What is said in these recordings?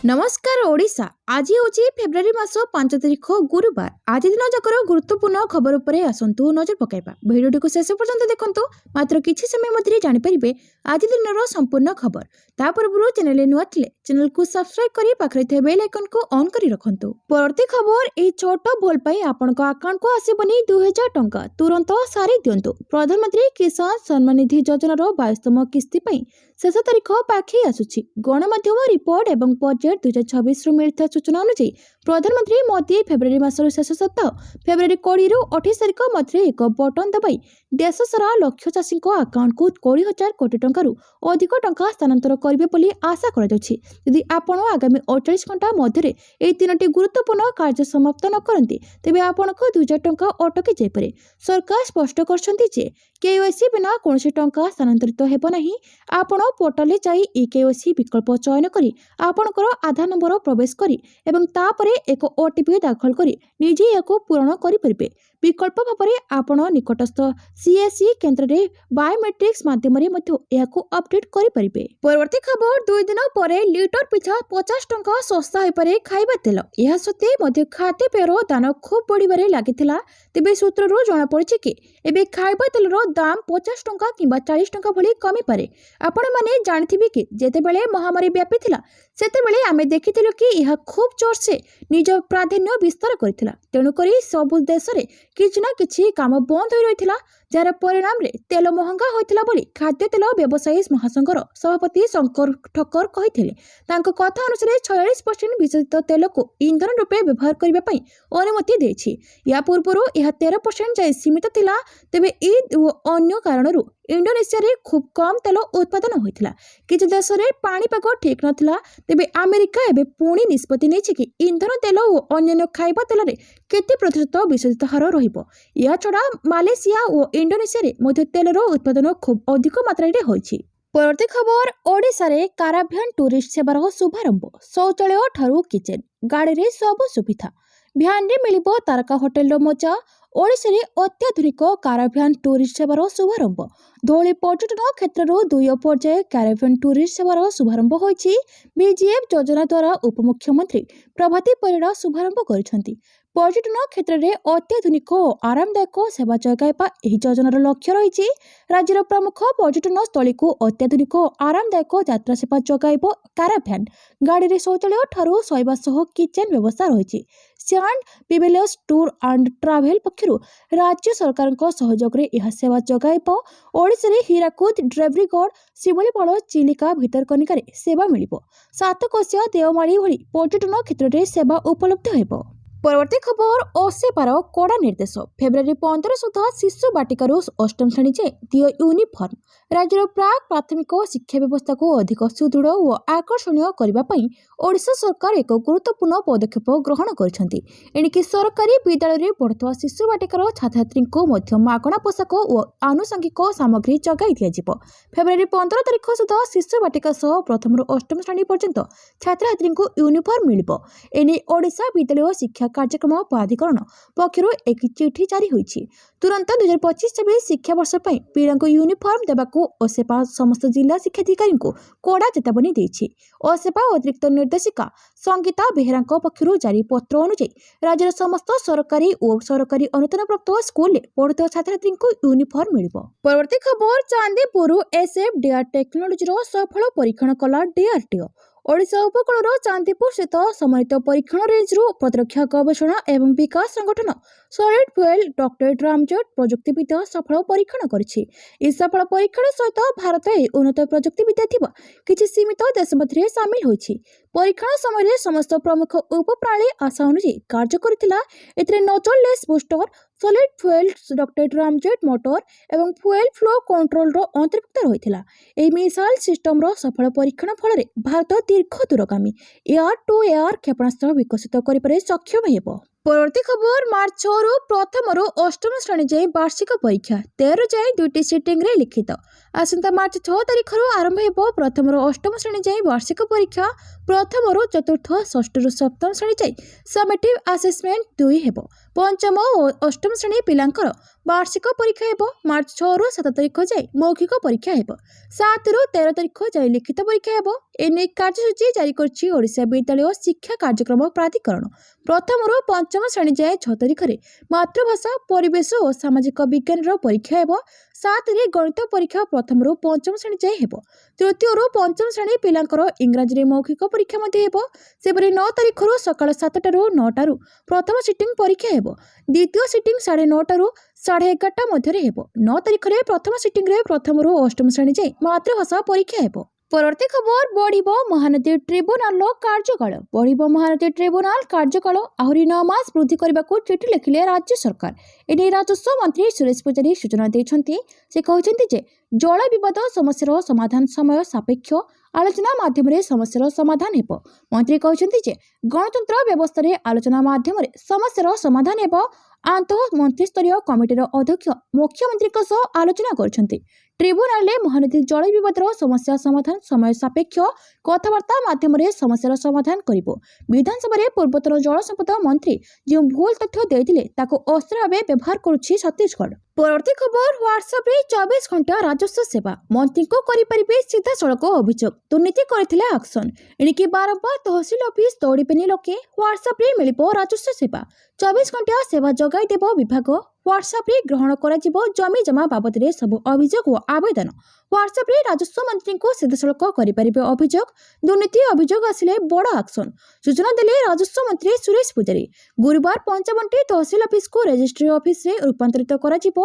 नमस्कार ओडिशा। आज हूँ फेब्रुआरी मास 5 तारिख गुरुवार। आज दिन जाकर गुरुत्वपूर्ण खबर उपरे आसंतु नजर पकाइबा। भिडियो को शेष पर्यंत देखंतु। मात्र किछि समय मध्य जानि परिबे आज दिन संपूर्ण खबर। ता पूर्व चैनल नुआ थिले चैनल को सब्सक्राइब करी पाखरे थे बेल आइकन को ऑन करी रखंतु। परवर्ती खबर ए छोट भूल पाई आपनका अकाउंट को आसीबनी 2000 टंका तुरंत सारी दियंतु। प्रधानमंत्री किसान सम्मान निधि योजनार 22तम किस्ती पाई शेष तारिख पाखी आसुछि। गणमाध्यम रिपोर्ट एवं बजेट 2026 रु मिलता सूचना अनुसार प्रधानमंत्री मोदी फेब्रुआरी मासर शेष सप्ताह फेब्रुआरी 20 रु 28 तारिख मध्य एक बटन दबाई देश सारा लक्ष चाषी अकाउंट को 20,000 कोटी टंकारु अधिक टंका स्थानांतर करेंगे बोली आशा करा जाउछि। यदि आपण आगामी 48 घंटा मध्य ए तीनोटी गुरुत्वपूर्ण कार्य समाप्त न करते तेबे आपनको 2000 टंका अटकी जाय पारे। सरकार स्पष्ट करछन्ति जे केवाईसी बिना कोनोसी टंका स्थानांतरित हेबो नाही। आपण पोर्टल रे जाई केवाईसी विकल्प चयन करी आपणकर आधार नंबर प्रवेश करी एवं तापरे एक ओटीपी दाखल करी निजे याको पूरण करि परिबे। विकल्प भाबरे आपण निकटस्थ सीएससी केंद्र रे बायोमेट्रिक्स माध्यम रे मध्ये याको अपडेट करि परिबे। परवर्ती खबर 2 दिन परे लीटर पिछा 50 टंका सस्ता होई पारे खाइबा तेल। यह सत्ते मध्ये खाद्य पेयर दाम खूब बढ़िबारे लागिथिला। तेबे सूत्ररू जणा पड़िछि कि एबे खाइबा तेलर दाम 50 टंका किंबा 40 टंका भली कमी पारे। आपण माने जानथिबे कि जेते बेले महामारी व्यापी थिला सेते बेले आमे देखिथिलु कि यह खूब जोर से निज प्राधान्य विस्तार करथिला। तेणु करी सब देश रे किछि ना किछि काम बंद होई रहिथिला जार परिणाम रे तेल महंगा होइथिला बोली खाद्य तेल व्यवसायी महासंघर सभापति शंकर ठक्कर कहिथिले। तांको कथा अनुसार 46% विशेषित तेल को ईंधन रूपे व्यवहार करिबा पई अनुमति देछि। या पूर्वरु यह 13% जाय सीमित थिला। तेबे ईद व अन्य कारणरू इंडोनेशिया रे खूब कम तेल उत्पादन होइथिला। किछि देश रे पाणीपाग ठीक नथिला। तेबे अमेरिका एबे पुणी निष्पत्ति नेछि कि ईंधन तेल व अन्य खाइबा तेल रे केते प्रतिशत विशेषित हार रहिबो। या छडा मालयेशिया व इंडोनेशिया रे मध्य तेलर उत्पादन खूब अधिक मात्रा रे होइछि। परवर्ती खबर ओडिशा रे काराभ्यान टूरिस्ट सेवार शुभारंभ। शौचालय ठारू किचेन गाड़ी रे सब सुविधा भ्यान रे मिलिबो तारका होटेल रो मजा। ओडिशा रे अत्याधुनिक काराभ्यान टूरिस्ट सेवार शुभारंभ। धौली पर्यटन क्षेत्र 2 पर्याय काराभ्यान टूरिस्ट सेवार शुभारंभ होइछि। बीजेएफ योजना द्वारा उपमुख्यमंत्री प्रभाती परिड़ा शुभारंभ करिसेंति। पर्यटन क्षेत्र में अत्याधुनिक और आरामदायक सेवा जगाइबा एही योजनार लक्ष्य रही। राज्यर प्रमुख पर्यटन स्थली को अत्याधुनिक और आरामदायक यात्रा सेवा जगाइब काराभ्यान गाड़ी रे शौचालय ठारू शोइबा सह किचेन व्यवस्था रही। सैंड पिवेलियर्स टूर एंड ट्रैवल पक्षरु राज्य सरकार सहयोग रे यह सेवा जगाइब। ओडिशा रे हीराकुद ड्रेवरीगढ़ शिवलीपाल चिलिका भितरकनिका रे सेवा मिलिबो। सातकोशिया देवमाली भली पर्यटन क्षेत्र में सेवा उपलब्ध हेबो। परवर्ती खबर ओसेपार कड़ा निर्देश। फेब्रुआरी 15 सुधा शिशु बाटिकारु अष्टम श्रेणी जाए दियो यूनिफॉर्म। राज्यर प्राक प्राथमिक शिक्षा व्यवस्था को अधिक सुदृढ़ और आकर्षणीय करने पर ओडिशा सरकार एक गुरुत्वपूर्ण पदक्षेप ग्रहण करछंती। एणिकी सरकारी विद्यालय रे पढ़ुवा शिशु बाटिकार छात्रछात्री को मध्य मागणा पोशाक और आनुषंगिक सामग्री जगाई दिया। फेब्रुआरी 15 तारिख सुधा शिशु बाटिका सह प्रथम रु अष्टम श्रेणी पर्यंत छात्रछात्री को यूनिफॉर्म मिलिबो। एने ओडिशा विद्यालय शिक्षा कार्यक्रम प्राधिकरण पक्षरु एक चिठी जारी होइछि। तुरंत 2025-26 शिक्षा वर्ष पई पीड़ांको यूनिफॉर्म देबाको ओसेपा समस्त जिला शिक्षाधिकारी को कड़ा चेतावनी देछि। ओसेपा अतिरिक्त निर्देशिका संगीता बेहरांको पक्षरु जारी पत्र अनुसार राज्यर समस्त सरकारी और सरकारी अनुदान प्राप्त स्कूल ले पढ़ुଥିବା छात्रछात्री को यूनिफॉर्म मिलिबो। परवर्ती खबर चांदीपुर एसएफ डीआर टेक्नोलॉजी रो सफल परीक्षण कला डीआरटीओ। ओडिशा उपकूल चांदीपुर स्थित सम्मानित परीक्षण रेंज रु प्रतिरक्षा गवेषणा एवं विकास संगठन सॉलिड फ्यूएल डॉक्टरेट रामजेट प्रजुक्तिविद्या सफल परीक्षण करिछि। इस सफल परीक्षण सहित भारत उन्नत प्रजुक्तिविद्या थिबा किछि सीमित देश मध्य शामिल होइछि। परीक्षण समय समस्त प्रमुख उपप्रणाली आशा अनुसार कार्य करथिला। एथिरे nozzleless booster solid fuel ducted ramjet motor एवं फ्यूएल फ्लो कंट्रोल रो अंतर्भुक्त रहिथिला। एही मिसाइल सिस्टम रो सफल परीक्षण फल भारत दीर्घ दूरगामी एयर टू एयर क्षेपणास्त्र विकसित करिपारे सक्षम हेबो। परवर्ती खबर मार्च 6 रु प्रथम रु अष्टम श्रेणी जाए वार्षिक परीक्षा 13 जाए 2टी सिटिंग रे लिखित। आसंता मार्च 6 तारिख रु आरंभ हेबो प्रथम रु अष्टम श्रेणी जाए वार्षिक परीक्षा। प्रथम रु चतुर्थ षष्ठ रु सप्तम श्रेणी जाए समेटिव असेसमेंट 2 हेबो। पंचम और अष्टम श्रेणी पिलांकर ବାର୍ଷିକ ପରୀକ୍ଷା ହେବ। ମାର୍ଚ୍ଚ 6 ରୁ 7 ତାରିଖ ଯାଏ ମୌଖିକ ପରୀକ୍ଷା ହେବ। 7 ରୁ 13 ତାରିଖ ଯାଏ ଲିଖିତ ପରୀକ୍ଷା ହେବ। ଏନେଇ କାର୍ଯ୍ୟସୂଚୀ ଜାରି କରିଛି ଓଡ଼ିଶା ବିଦ୍ୟାଳୟ ଶିକ୍ଷା କାର୍ଯ୍ୟକ୍ରମ ପ୍ରାଧିକରଣ। ପ୍ରଥମରୁ ପଞ୍ଚମ ଶ୍ରେଣୀ ଯାଏ 6 ତାରିଖରେ ମାତୃଭାଷା, ପରିବେଶ ଓ ସାମାଜିକ ବିଜ୍ଞାନର ପରୀକ୍ଷା ହେବ। 7ରେ ଗଣିତ ପରୀକ୍ଷା ପ୍ରଥମରୁ ପଞ୍ଚମ ଶ୍ରେଣୀ ଯାଏ ହେବ। ତୃତୀୟରୁ ପଞ୍ଚମ ଶ୍ରେଣୀ ପିଲାଙ୍କର ଇଂରାଜୀରେ ମୌଖିକ ପରୀକ୍ଷା ମଧ୍ୟ ହେବ। ସେପରି 9 ତାରିଖରୁ ସକାଳ 7ଟାରୁ 9ଟାରୁ ପ୍ରଥମ ସିଟିଂ ପରୀକ୍ଷା ହେବ। ଦ୍ୱିତୀୟ ସିଟିଂ 9:30ରୁ 11:30 ମଧ୍ୟରେ ହେବ। 9 ତାରିଖରେ ପ୍ରଥମ ସିଟିଂରେ ପ୍ରଥମରୁ ଅଷ୍ଟମ ଶ୍ରେଣୀ ଯାଏ ମାତୃଭାଷା ପରୀକ୍ଷା ହେବ। ପରବର୍ତ୍ତୀ ଖବର, ବଢ଼ିବ ମହାନଦୀ ଟ୍ରିବ୍ୟୁନାଲର କାର୍ଯ୍ୟକାଳ। ବଢ଼ିବ ମହାନଦୀ ଟ୍ରିବ୍ୟୁନାଲ କାର୍ଯ୍ୟକାଳ। ଆହୁରି 9 ମାସ ବୃଦ୍ଧି କରିବାକୁ ଚିଠି ଲେଖିଲେ ରାଜ୍ୟ ସରକାର। ଏନେଇ ରାଜସ୍ୱ ମନ୍ତ୍ରୀ ସୁରେଶ ପୂଜାରୀ ସୂଚନା ଦେଇଛନ୍ତି। ସେ କହିଛନ୍ତି ଯେ ଜଳ ବିବାଦ ସମସ୍ୟାର ସମାଧାନ ସମୟ ସାପେକ୍ଷ ଆଲୋଚନା ମାଧ୍ୟମରେ ସମସ୍ୟାର ସମାଧାନ ହେବ। ମନ୍ତ୍ରୀ କହିଛନ୍ତି ଯେ ଗଣତନ୍ତ୍ର ବ୍ୟବସ୍ଥାରେ ଆଲୋଚନା ମାଧ୍ୟମରେ ସମସ୍ୟାର ସମାଧାନ ହେବ। ଆନ୍ତଃ ମନ୍ତ୍ରିସ୍ତରୀୟ କମିଟିର ଅଧ୍ୟକ୍ଷ ମୁଖ୍ୟମନ୍ତ୍ରୀଙ୍କ ସହ ଆଲୋଚନା କରିଛନ୍ତି। ଟ୍ରିବ୍ୟୁନାଲରେ ମହାନଦୀ ଜଳ ବିବାଦର ସମସ୍ୟା ସମାଧାନ ସମୟ ସାପେକ୍ଷ କଥାବାର୍ତ୍ତା ମାଧ୍ୟମରେ ସମସ୍ୟାର ସମାଧାନ କରିବ। ବିଧାନସଭାରେ ପୂର୍ବତନ ଜଳ ସମ୍ପଦ ମନ୍ତ୍ରୀ ଯେଉଁ ଭୁଲ ତଥ୍ୟ ଦେଇଥିଲେ ତାକୁ ଅସ୍ତ୍ର ଭାବେ ବ୍ୟବହାର କରୁଛି ଛତିଶଗଡ଼। ପରବର୍ତ୍ତୀ ଖବର, ହ୍ୱାଟ୍ସଆପ୍ରେ 24 ଘଣ୍ଟା ରାଜସ୍ୱ ସେବା। ମନ୍ତ୍ରୀଙ୍କୁ କରିପାରିବେ ସିଧାସଳଖ ଅଭିଯୋଗ। ଦୁର୍ନୀତି କରିଥିଲେ ଆକ୍ସନ। ଏଣିକି ବାରମ୍ବାର ତହସିଲ ଅଫିସ ଦୌଡ଼ିବେନି ଲୋକେ। ହ୍ୱାଟ୍ସଆପ୍ରେ ମିଳିବ ରାଜସ୍ୱ ସେବା। 24 ଘଣ୍ଟା ସେବା ଯୋଗାଇ ଦେବ ବିଭାଗ। ହ୍ୱାଟ୍ସଆପ୍ରେ ଗ୍ରହଣ କରାଯିବ ଜମି ଜମା ବାବଦରେ ସବୁ ଅଭିଯୋଗ ଓ ଆବେଦନ। ହ୍ୱାଟ୍ସଆପ୍ରେ ରାଜସ୍ୱ ମନ୍ତ୍ରୀଙ୍କୁ ସିଧାସଳଖ କରିପାରିବେ ଅଭିଯୋଗ। ଦୁର୍ନୀତି ଅଭିଯୋଗ ଆସିଲେ ବଡ଼ ଆକ୍ସନ। ସୂଚନା ଦେଲେ ରାଜସ୍ୱ ମନ୍ତ୍ରୀ ସୁରେଶ ପୂଜାରୀ। ଗୁରୁବାର 55ଟି ତହସିଲ ଅଫିସକୁ ରେଜିଷ୍ଟ୍ରି ଅଫିସରେ ରୂପାନ୍ତରିତ କରାଯିବ।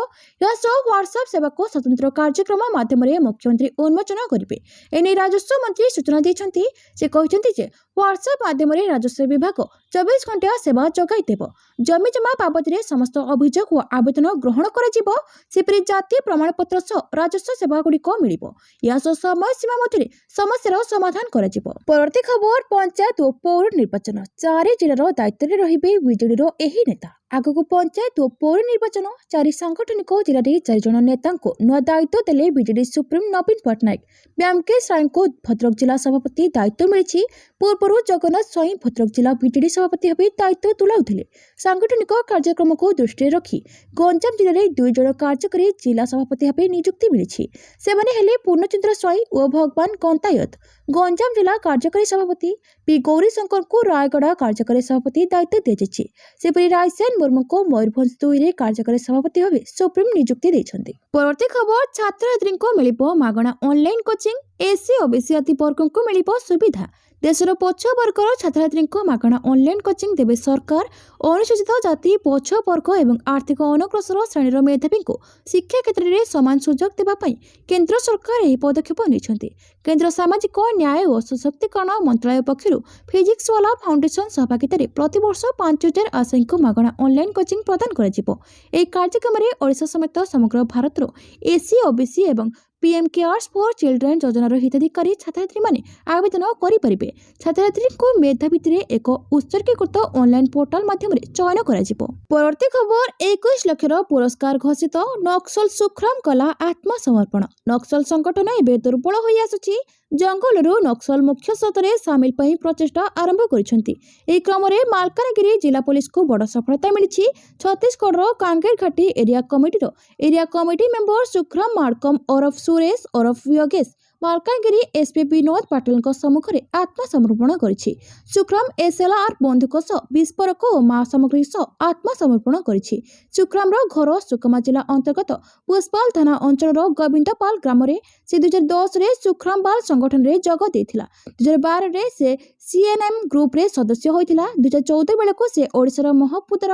ଏହା ସହ ହ୍ୱାଟ୍ସଆପ୍ ସେବାକୁ ସ୍ୱତନ୍ତ୍ର କାର୍ଯ୍ୟକ୍ରମ ମାଧ୍ୟମରେ ମୁଖ୍ୟମନ୍ତ୍ରୀ ଉନ୍ମୋଚନ କରିବେ। ଏନେଇ ରାଜସ୍ୱ ମନ୍ତ୍ରୀ ସୂଚନା ଦେଇଛନ୍ତି। ସେ କହିଛନ୍ତି ଯେ ହ୍ୱାଟ୍ସଆପ୍ ମାଧ୍ୟମରେ ରାଜସ୍ୱ ବିଭାଗ 24 ଘଣ୍ଟିଆ ସେବା ଯୋଗାଇ ଦେବ। ଜମିଜମା ବାବଦରେ ସମସ୍ତ ଅଭିଯୋଗ ଓ ଆବେଦନ ଗ୍ରହଣ କରାଯିବ। ସେପରି ଜାତୀୟ ପ୍ରମାଣପତ୍ର ସହ ରାଜସ୍ୱ ସେବାଗୁଡ଼ିକ ମିଳିବ। ଏହା ସହ ସମୟ ସୀମା ମଧ୍ୟରେ ସମସ୍ୟାର ସମାଧାନ କରାଯିବ। ପରବର୍ତ୍ତୀ ଖବର, ପଞ୍ଚାୟତ ଓ ପୌର ନିର୍ବାଚନ। 4 ଜିଲ୍ଲାର ଦାୟିତ୍ୱରେ ରହିବେ ବିଜେଡିର ଏହି ନେତା। ଆଗକୁ ପଞ୍ଚାୟତ ଓ ପୌର ନିର୍ବାଚନ। 4 ସାଂଗଠନିକ ଜିଲ୍ଲାରେ 4 ଜଣ ନେତାଙ୍କୁ ନୂଆ ଦାୟିତ୍ୱ ଦେଲେ ବିଜେଡି ସୁପ୍ରିମୋ ନବୀନ ପଟ୍ଟନାୟକ। ବ୍ୟାମକେଶ ରାୟଙ୍କୁ ଭଦ୍ରକ ଜିଲ୍ଲା ସଭାପତି ଦାୟିତ୍ୱ ମିଳିଛି। ପୂର୍ବରୁ ଜଗନ୍ନାଥ ସ୍ୱାଇଁ ଭଦ୍ରକ ଜିଲ୍ଲା ବିଜେଡି ସଭାପତି ଭାବେ ଦାୟିତ୍ୱ ତୁଲାଉଥିଲେ। ସାଂଗଠନିକ କାର୍ଯ୍ୟକ୍ରମକୁ ଦୃଷ୍ଟିରେ ରଖି ଗଞ୍ଜାମ ଜିଲ୍ଲାରେ 2 ଜଣ କାର୍ଯ୍ୟକାରୀ ଜିଲ୍ଲା ସଭାପତି ଭାବେ ନିଯୁକ୍ତି ମିଳିଛି। ସେମାନେ ହେଲେ ପୂର୍ଣ୍ଣଚନ୍ଦ୍ର ସ୍ୱାଇଁ ଓ ଭଗବାନ ଗନ୍ତାୟତ। ଗଞ୍ଜାମ ଜିଲ୍ଲା କାର୍ଯ୍ୟକାରୀ ସଭାପତି ପି ଗୌରୀଶଙ୍କରଙ୍କୁ ରାୟଗଡ଼ା କାର୍ଯ୍ୟକାରୀ ସଭାପତି ଦାୟିତ୍ୱ ଦିଆଯାଇଛି। ସେପରି ରାଇସେନ ମୁର୍ମୁଙ୍କୁ ମୟୂରଭଞ୍ଜ 2ରେ କାର୍ଯ୍ୟକାରୀ ସଭାପତି ଭାବେ ସୁପ୍ରିମ ନିଯୁକ୍ତି ଦେଇଛନ୍ତି। ପରବର୍ତ୍ତୀ ଖବର, ଛାତ୍ରଛାତ୍ରୀଙ୍କୁ ମିଳିବ ମାଗଣା ଅନଲାଇନ କୋଚିଂ। ଏସସି ଓବିସି ଆଦି ବର୍ଗଙ୍କୁ ମିଳିବ ସୁବିଧା। ଦେଶର ପଛୁଆ ବର୍ଗର ଛାତ୍ରଛାତ୍ରୀଙ୍କୁ ମାଗଣା ଅନଲାଇନ କୋଚିଂ ଦେବେ ସରକାର। ଅନୁସୂଚିତ ଜାତି, ପଛୁଆ ବର୍ଗ ଏବଂ ଆର୍ଥିକ ଅନଗ୍ରସର ଶ୍ରେଣୀର ମେଧାବୀଙ୍କୁ ଶିକ୍ଷା କ୍ଷେତ୍ରରେ ସମାନ ସୁଯୋଗ ଦେବା ପାଇଁ କେନ୍ଦ୍ର ସରକାର ଏହି ପଦକ୍ଷେପ ନେଇଛନ୍ତି। କେନ୍ଦ୍ର ସାମାଜିକ ନ୍ୟାୟ ଓ ସଶକ୍ତିକରଣ ମନ୍ତ୍ରଣାଳୟ ପକ୍ଷରୁ ଫିଜିକ୍ସୱାଲା ଫାଉଣ୍ଡେସନ ସହଭାଗିତାରେ ପ୍ରତିବର୍ଷ 5,000 ଆଶାୟୀଙ୍କୁ ମାଗଣା ଅନଲାଇନ କୋଚିଂ ପ୍ରଦାନ କରାଯିବ। ଏହି କାର୍ଯ୍ୟକ୍ରମରେ ଓଡ଼ିଶା ସମେତ ସମଗ୍ର ଭାରତର ଏସସି, ଓବିସି ଏବଂ ପିଏମ୍ କେୟାର୍ସ ଫର୍ ଚିଲଡ୍ରେନ୍ ଯୋଜନାର ହିତାଧିକାରୀ ଛାତ୍ରଛାତ୍ରୀମାନେ ଆବେଦନ କରିପାରିବେ। ଛାତ୍ରଛାତ୍ରୀଙ୍କୁ ମେଧା ଭିତ୍ତିରେ ଏକ ଉତ୍ସର୍ଗୀକୃତ ଅନଲାଇନ ପୋର୍ଟାଲ ମାଧ୍ୟମରେ ଚୟନ କରାଯିବ। ପରବର୍ତ୍ତୀ ଖବର, 21 ଲକ୍ଷର ପୁରସ୍କାର ଘୋଷିତ। ନକ୍ସଲ ସୁଖରାମ କଲା ଆତ୍ମସମର୍ପଣ। ନକ୍ସଲ ସଂଗଠନ ଏବେ ଦୁର୍ବଳ ହୋଇ ଆସୁଛି। ଜଙ୍ଗଲରୁ ନକ୍ସଲ ମୁଖ୍ୟ ସ୍ରୋତରେ ସାମିଲ ପାଇଁ ପ୍ରଚେଷ୍ଟା ଆରମ୍ଭ କରିଛନ୍ତି। ଏହି କ୍ରମରେ ମାଲକାନଗିରି ଜିଲ୍ଲା ପୋଲିସକୁ ବଡ଼ ସଫଳତା ମିଳିଛି। ଛତିଶଗଡ଼ର କାଙ୍ଗେର ଘାଟି ଏରିଆ କମିଟିର area committee member Sukhram Madkam ଓରଫ ସୁରେଶ ଓରଫ ୟୋଗେଶ ମାଲକାନଗିରି ଏସପି ବିନୋଦ ପାଟିଲଙ୍କ ସମ୍ମୁଖରେ ଆତ୍ମସମର୍ପଣ କରିଛି। ସୁଖରାମ ଏସଏଲଆର ବନ୍ଧୁକ ସହ ବିସ୍ଫୋରକ ଓ ମା ସାମଗ୍ରୀ ସହ ଆତ୍ମସମର୍ପଣ କରିଛି। ସୁଖରାମର ଘର ସୁକମା ଜିଲ୍ଲା ଅନ୍ତର୍ଗତ ପୁଷ୍ପାଲ ଥାନା ଅଞ୍ଚଳର ଗୋବିନ୍ଦପାଲ ଗ୍ରାମରେ। ସେ 2010ରେ ସୁଖରାମ ବାଲ ସଂଗଠନରେ ଯୋଗ ଦେଇଥିଲା। 2012ରେ ସେ ସିଏନ୍ଏମ୍ ଗ୍ରୁପରେ ସଦସ୍ୟ ହୋଇଥିଲା। 2014 ବେଳକୁ ସେ ଓଡ଼ିଶାର ମହପୁଦର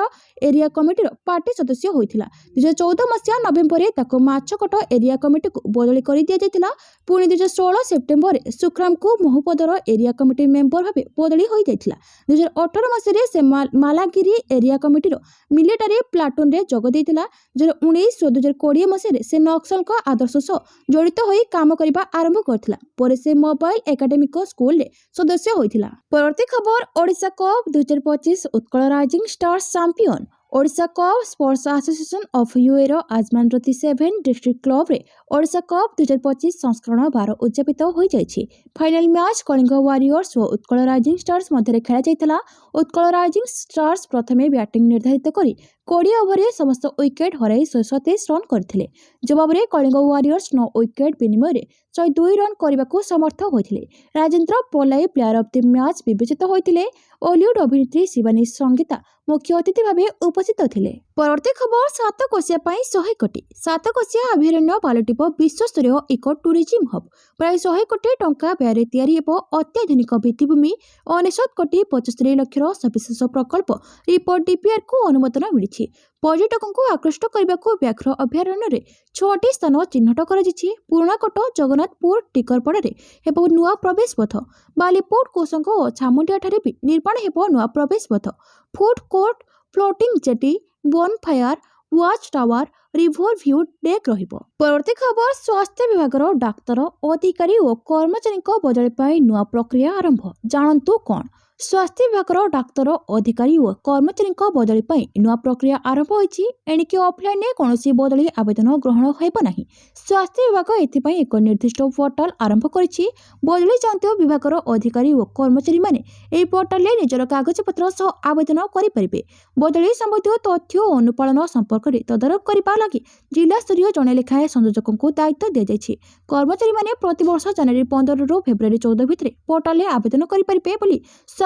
ଏରିଆ କମିଟିର ପାର୍ଟି ସଦସ୍ୟ ହୋଇଥିଲା। 2014 ମସିହା ନଭେମ୍ବରରେ ତାକୁ ମାଛକଟ ଏରିଆ କମିଟିକୁ ବଦଳି କରିଦିଆଯାଇଥିଲା। ପୁଣି 2016 ସେପ୍ଟେମ୍ବରରେ ସୁଖରାମଙ୍କୁ ମହପୁଦର ଏରିଆ କମିଟି ମେମ୍ବର ଭାବେ ବଦଳି ହୋଇଯାଇଥିଲା। 2018 ମସିହାରେ ସେ ମାଲାଗିରି ଏରିଆ କମିଟିର ମିଲିଟାରୀ ପ୍ଲାଟୁନରେ ଯୋଗ ଦେଇଥିଲା। 2019 ଓ 2020 ମସିହାରେ ସେ ନକ୍ସଲଙ୍କ ଆଦର୍ଶ ସହ ଜଡ଼ିତ ହୋଇ କାମ କରିବା ଆରମ୍ଭ କରିଥିଲା। ପରେ ସେ ମୋବାଇଲ ଏକାଡେମିକ ସ୍କୁଲରେ ସଦସ୍ୟ ହୋଇଥିଲା। ପରବର୍ତ୍ତୀ ଖବର, Odisha cup 2025 Utkal rising stars champion. Odisha cup sports association of ୟୁଏର ଆଜମାନ ଜ୍ୟୋତି 7 ଡିଷ୍ଟ୍ରିକ୍ଟ କ୍ଲବରେ ଓଡ଼ିଶା କପ୍ 2025 ସଂସ୍କରଣ 12 ଉଦ୍ଯାପିତ ହୋଇଯାଇଛି। ଫାଇନାଲ ମ୍ୟାଚ୍ କଳିଙ୍ଗ ୱାରିୟର୍ସ ଓ ଉତ୍କଳ ରାଇଜିଂ ଷ୍ଟାର୍ସ ମଧ୍ୟରେ ଖେଳାଯାଇଥିଲା। ଉତ୍କଳ ରାଇଜିଂ ଷ୍ଟାର୍ସ ପ୍ରଥମେ ବ୍ୟାଟିଂ ନିର୍ଦ୍ଧାରିତ କରି 20 ଓଭରରେ ସମସ୍ତ ୱିକେଟ୍ ହରାଇ 127 ରନ୍ କରିଥିଲେ। ଜବାବରେ କଳିଙ୍ଗ ୱାରିୟର୍ସ 9 ୱିକେଟ୍ ବିନିମୟରେ 102 ରନ୍ କରିବାକୁ ସମର୍ଥ ହୋଇଥିଲେ। Rajendra Polai player of the match ବିବେଚିତ ହୋଇଥିଲେ। ଓଲିଉଡ୍ ଅଭିନେତ୍ରୀ ଶିବାନୀ ସଂଗୀତା ମୁଖ୍ୟ ଅତିଥି ଭାବେ ଉପସ୍ଥିତ ଥିଲେ। ପରବର୍ତ୍ତୀ ଖବର ସାତକୋଶିଆ ପାଇଁ 100 କୋଟି। ସାତକୋଶିଆ ଅଭୟାରଣ୍ୟ ପାଲଟିବ ବିଶ୍ୱସ୍ତରୀୟ ଇକୋ ଟୁରିଜିମ୍ ହବ୍। ପ୍ରାୟ 100 କୋଟି ଟଙ୍କା ବ୍ୟୟରେ ତିଆରି ହେବ ଅତ୍ୟାଧୁନିକ ଭିତ୍ତିଭୂମି 99 କୋଟି 75 ଲକ୍ଷର ସବିଶେଷ ପ୍ରକଳ୍ପ ରିପୋର୍ଟ ଡିପିଆର୍କୁ ଅନୁମୋଦନ ମିଳିଛି। ପର୍ଯ୍ୟଟକଙ୍କୁ ଆକୃଷ୍ଟ କରିବାକୁ ବ୍ୟାଘ୍ର ଅଭୟାରଣ୍ୟରେ 6ଟି ସ୍ଥାନ ଚିହ୍ନଟ କରାଯାଇଛି। ପୁରୁଣାକୋଟ ଜଗନ୍ନାଥପୁର ଟିକରପଡ଼ାରେ ହେବ ନୂଆ ପ୍ରବେଶ ପଥ। ବାଲିପୁର କୁସଙ୍ଗ ଓ ଛାମୁଣ୍ଡିଆଠାରେ ବି ନିର୍ମାଣ ହେବ ନୂଆ ପ୍ରବେଶ ପଥ। Food court, floating jetty, bonfire, watch tower, river view deck ରହିବ। ପରବର୍ତ୍ତୀ ଖବର ସ୍ୱାସ୍ଥ୍ୟ ବିଭାଗର ଡାକ୍ତର, ଅଧିକାରୀ ଓ କର୍ମଚାରୀଙ୍କ ବଦଳି ପାଇଁ ନୂଆ ପ୍ରକ୍ରିୟା ଆରମ୍ଭ। ଜାଣନ୍ତୁ କ'ଣ? ସ୍ୱାସ୍ଥ୍ୟ ବିଭାଗର ଡାକ୍ତର, ଅଧିକାରୀ ଓ କର୍ମଚାରୀଙ୍କ ବଦଳି ପାଇଁ ନୂଆ ପ୍ରକ୍ରିୟା ଆରମ୍ଭ ହୋଇଛି। ଏଣିକି ଅଫଲାଇନରେ କୌଣସି ବଦଳି ଆବେଦନ ଗ୍ରହଣ ହେବ ନାହିଁ। ସ୍ୱାସ୍ଥ୍ୟ ବିଭାଗ ଏଥିପାଇଁ ଏକ ନିର୍ଦ୍ଦିଷ୍ଟ ପୋର୍ଟାଲ ଆରମ୍ଭ କରିଛି। ବଦଳି ଚାହୁଁଥିବା ବିଭାଗର ଅଧିକାରୀ ଓ କର୍ମଚାରୀମାନେ ଏହି ପୋର୍ଟାଲରେ ନିଜର କାଗଜପତ୍ର ସହ ଆବେଦନ କରିପାରିବେ। ବଦଳି ସମ୍ବନ୍ଧୀୟ ତଥ୍ୟ ଓ ଅନୁପାଳନ ସମ୍ପର୍କରେ ତଦାରଖ କରିବା ଲାଗି ଜିଲ୍ଲାସ୍ତରୀୟ ଜଣେ ଲେଖାଏଁ ସଂଯୋଜକଙ୍କୁ ଦାୟିତ୍ୱ ଦିଆଯାଇଛି। କର୍ମଚାରୀମାନେ ପ୍ରତିବର୍ଷ ଜାନୁଆରୀ 15ରୁ ଫେବୃଆରୀ 14 ଭିତରେ ପୋର୍ଟାଲରେ ଆବେଦନ କରିପାରିବେ ବୋଲି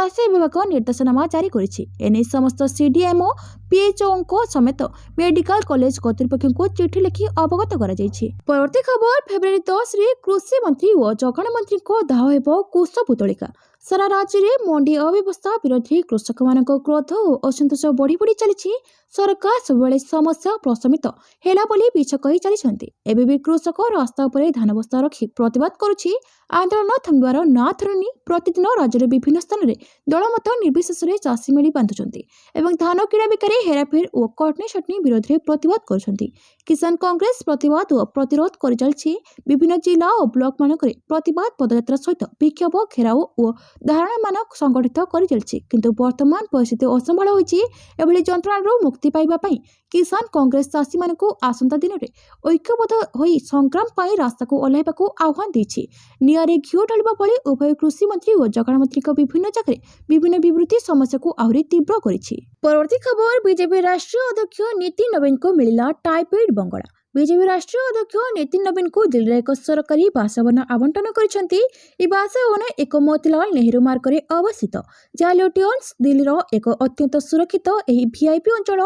ସ୍ୱାସ୍ଥ୍ୟ ବିଭାଗ ନିର୍ଦ୍ଦେଶନାମା ଜାରି କରିଛି। ଏନେଇ ସମସ୍ତ ସିଡିଏମ୍ଓ, ପିଏଚ୍ଓଙ୍କ ସମେତ ମେଡିକାଲ କଲେଜ କର୍ତ୍ତୃପକ୍ଷଙ୍କୁ ଚିଠି ଲେଖି ଅବଗତ କରାଯାଇଛି। ପରବର୍ତ୍ତୀ ଖବର ଫେବୃଆରୀ 10ରେ କୃଷି ମନ୍ତ୍ରୀ ଓ ଜଗନ ମନ୍ତ୍ରୀଙ୍କ ଦାହ ହେବ କୁଶ ପୁତଳିକା। ସାରା ରାଜ୍ୟରେ ମଣ୍ଡି ଅବ୍ୟବସ୍ଥା ବିରୋଧରେ କୃଷକମାନଙ୍କ କ୍ରୋଧ ଓ ଅସନ୍ତୋଷ ବଢ଼ି ବଢ଼ି ଚାଲିଛି। ସରକାର ସବୁବେଳେ ସମସ୍ୟା ପ୍ରଶମିତ ହେଲା ବୋଲି ମିଛ କହି ଚାଲିଛନ୍ତି। ଏବେ ବି କୃଷକ ରାସ୍ତା ଉପରେ ଧାନ ବସ୍ତା ରଖି ପ୍ରତିବାଦ କରୁଛି। ଆନ୍ଦୋଳନ ଥମିବାର ନାଁ ଧରୁନି। ପ୍ରତିଦିନ ରାଜ୍ୟର ବିଭିନ୍ନ ସ୍ଥାନରେ ଦଳମତ ନିର୍ବିଶେଷରେ ଚାଷୀ ମେଳି ବାନ୍ଧୁଛନ୍ତି ଏବଂ ଧାନ କିଣା ବିକାରେ ହେରାଫେର ଓ କଟନୀ ଛଟନୀ ବିରୋଧରେ ପ୍ରତିବାଦ କରୁଛନ୍ତି। କିଷାନ କଂଗ୍ରେସ ପ୍ରତିବାଦ ଓ ପ୍ରତିରୋଧ କରିଚାଲିଛି। ବିଭିନ୍ନ ଜିଲ୍ଲା ଓ ବ୍ଲକମାନଙ୍କରେ ପ୍ରତିବାଦ ପଦଯାତ୍ରା ସହିତ ବିକ୍ଷୋଭ, ଘେରାଉ ଓ ଧାରଣାମାନ ସଂଗଠିତ କରିଚାଲିଛି। କିନ୍ତୁ ବର୍ତ୍ତମାନ ପରିସ୍ଥିତି ଅସମ୍ଭାଳ ହୋଇଛି। ଏଭଳି ଯନ୍ତ୍ରଣାରୁ ମୁକ୍ତି ପାଇବା ପାଇଁ କିଷାନ କଂଗ୍ରେସ ଚାଷୀମାନଙ୍କୁ ଆସନ୍ତା ଦିନରେ ଐକ୍ୟବଦ୍ଧ ହୋଇ ସଂଗ୍ରାମ ପାଇଁ ରାସ୍ତାକୁ ଓହ୍ଲାଇବାକୁ ଆହ୍ୱାନ ଦେଇଛି। ନିଆଁରେ ଘିଅ ଢାଳିବା ଭଳି ଉଭୟ କୃଷିମନ୍ତ୍ରୀ ଓ ଜଗନ ମନ୍ତ୍ରୀଙ୍କ ବିଭିନ୍ନ ଜାଗାରେ ବିଭିନ୍ନ ବିବୃତ୍ତି ସମସ୍ୟାକୁ ଆହୁରି ତୀବ୍ର କରିଛି। ପରବର୍ତ୍ତୀ ଖବର ବିଜେପି ରାଷ୍ଟ୍ରୀୟ ଅଧ୍ୟକ୍ଷ ନୀତିନ ନବୀନଙ୍କୁ ମିଳିଲା ଟାଇପେଡ୍ ବଙ୍ଗଳା। ବିଜେପି ରାଷ୍ଟ୍ରୀୟ ଅଧ୍ୟକ୍ଷ ନୀତିନ ନବୀନଙ୍କୁ ଦିଲ୍ଲୀରେ ଏକ ସରକାରୀ ବାସଭବନ ଆବଣ୍ଟନ କରିଛନ୍ତି। ଏହି ବାସଭବନ ଏକ ମୋତିଲାଲ ନେହେରୁ ମାର୍ଗରେ ଅବସ୍ଥିତ, ଯାହା ଲ୍ୟୁଟିୟନ୍ସ ଦିଲ୍ଲୀର ଏକ ଅତ୍ୟନ୍ତ ସୁରକ୍ଷିତ ଏହି ଭିଆଇପି ଅଞ୍ଚଳ।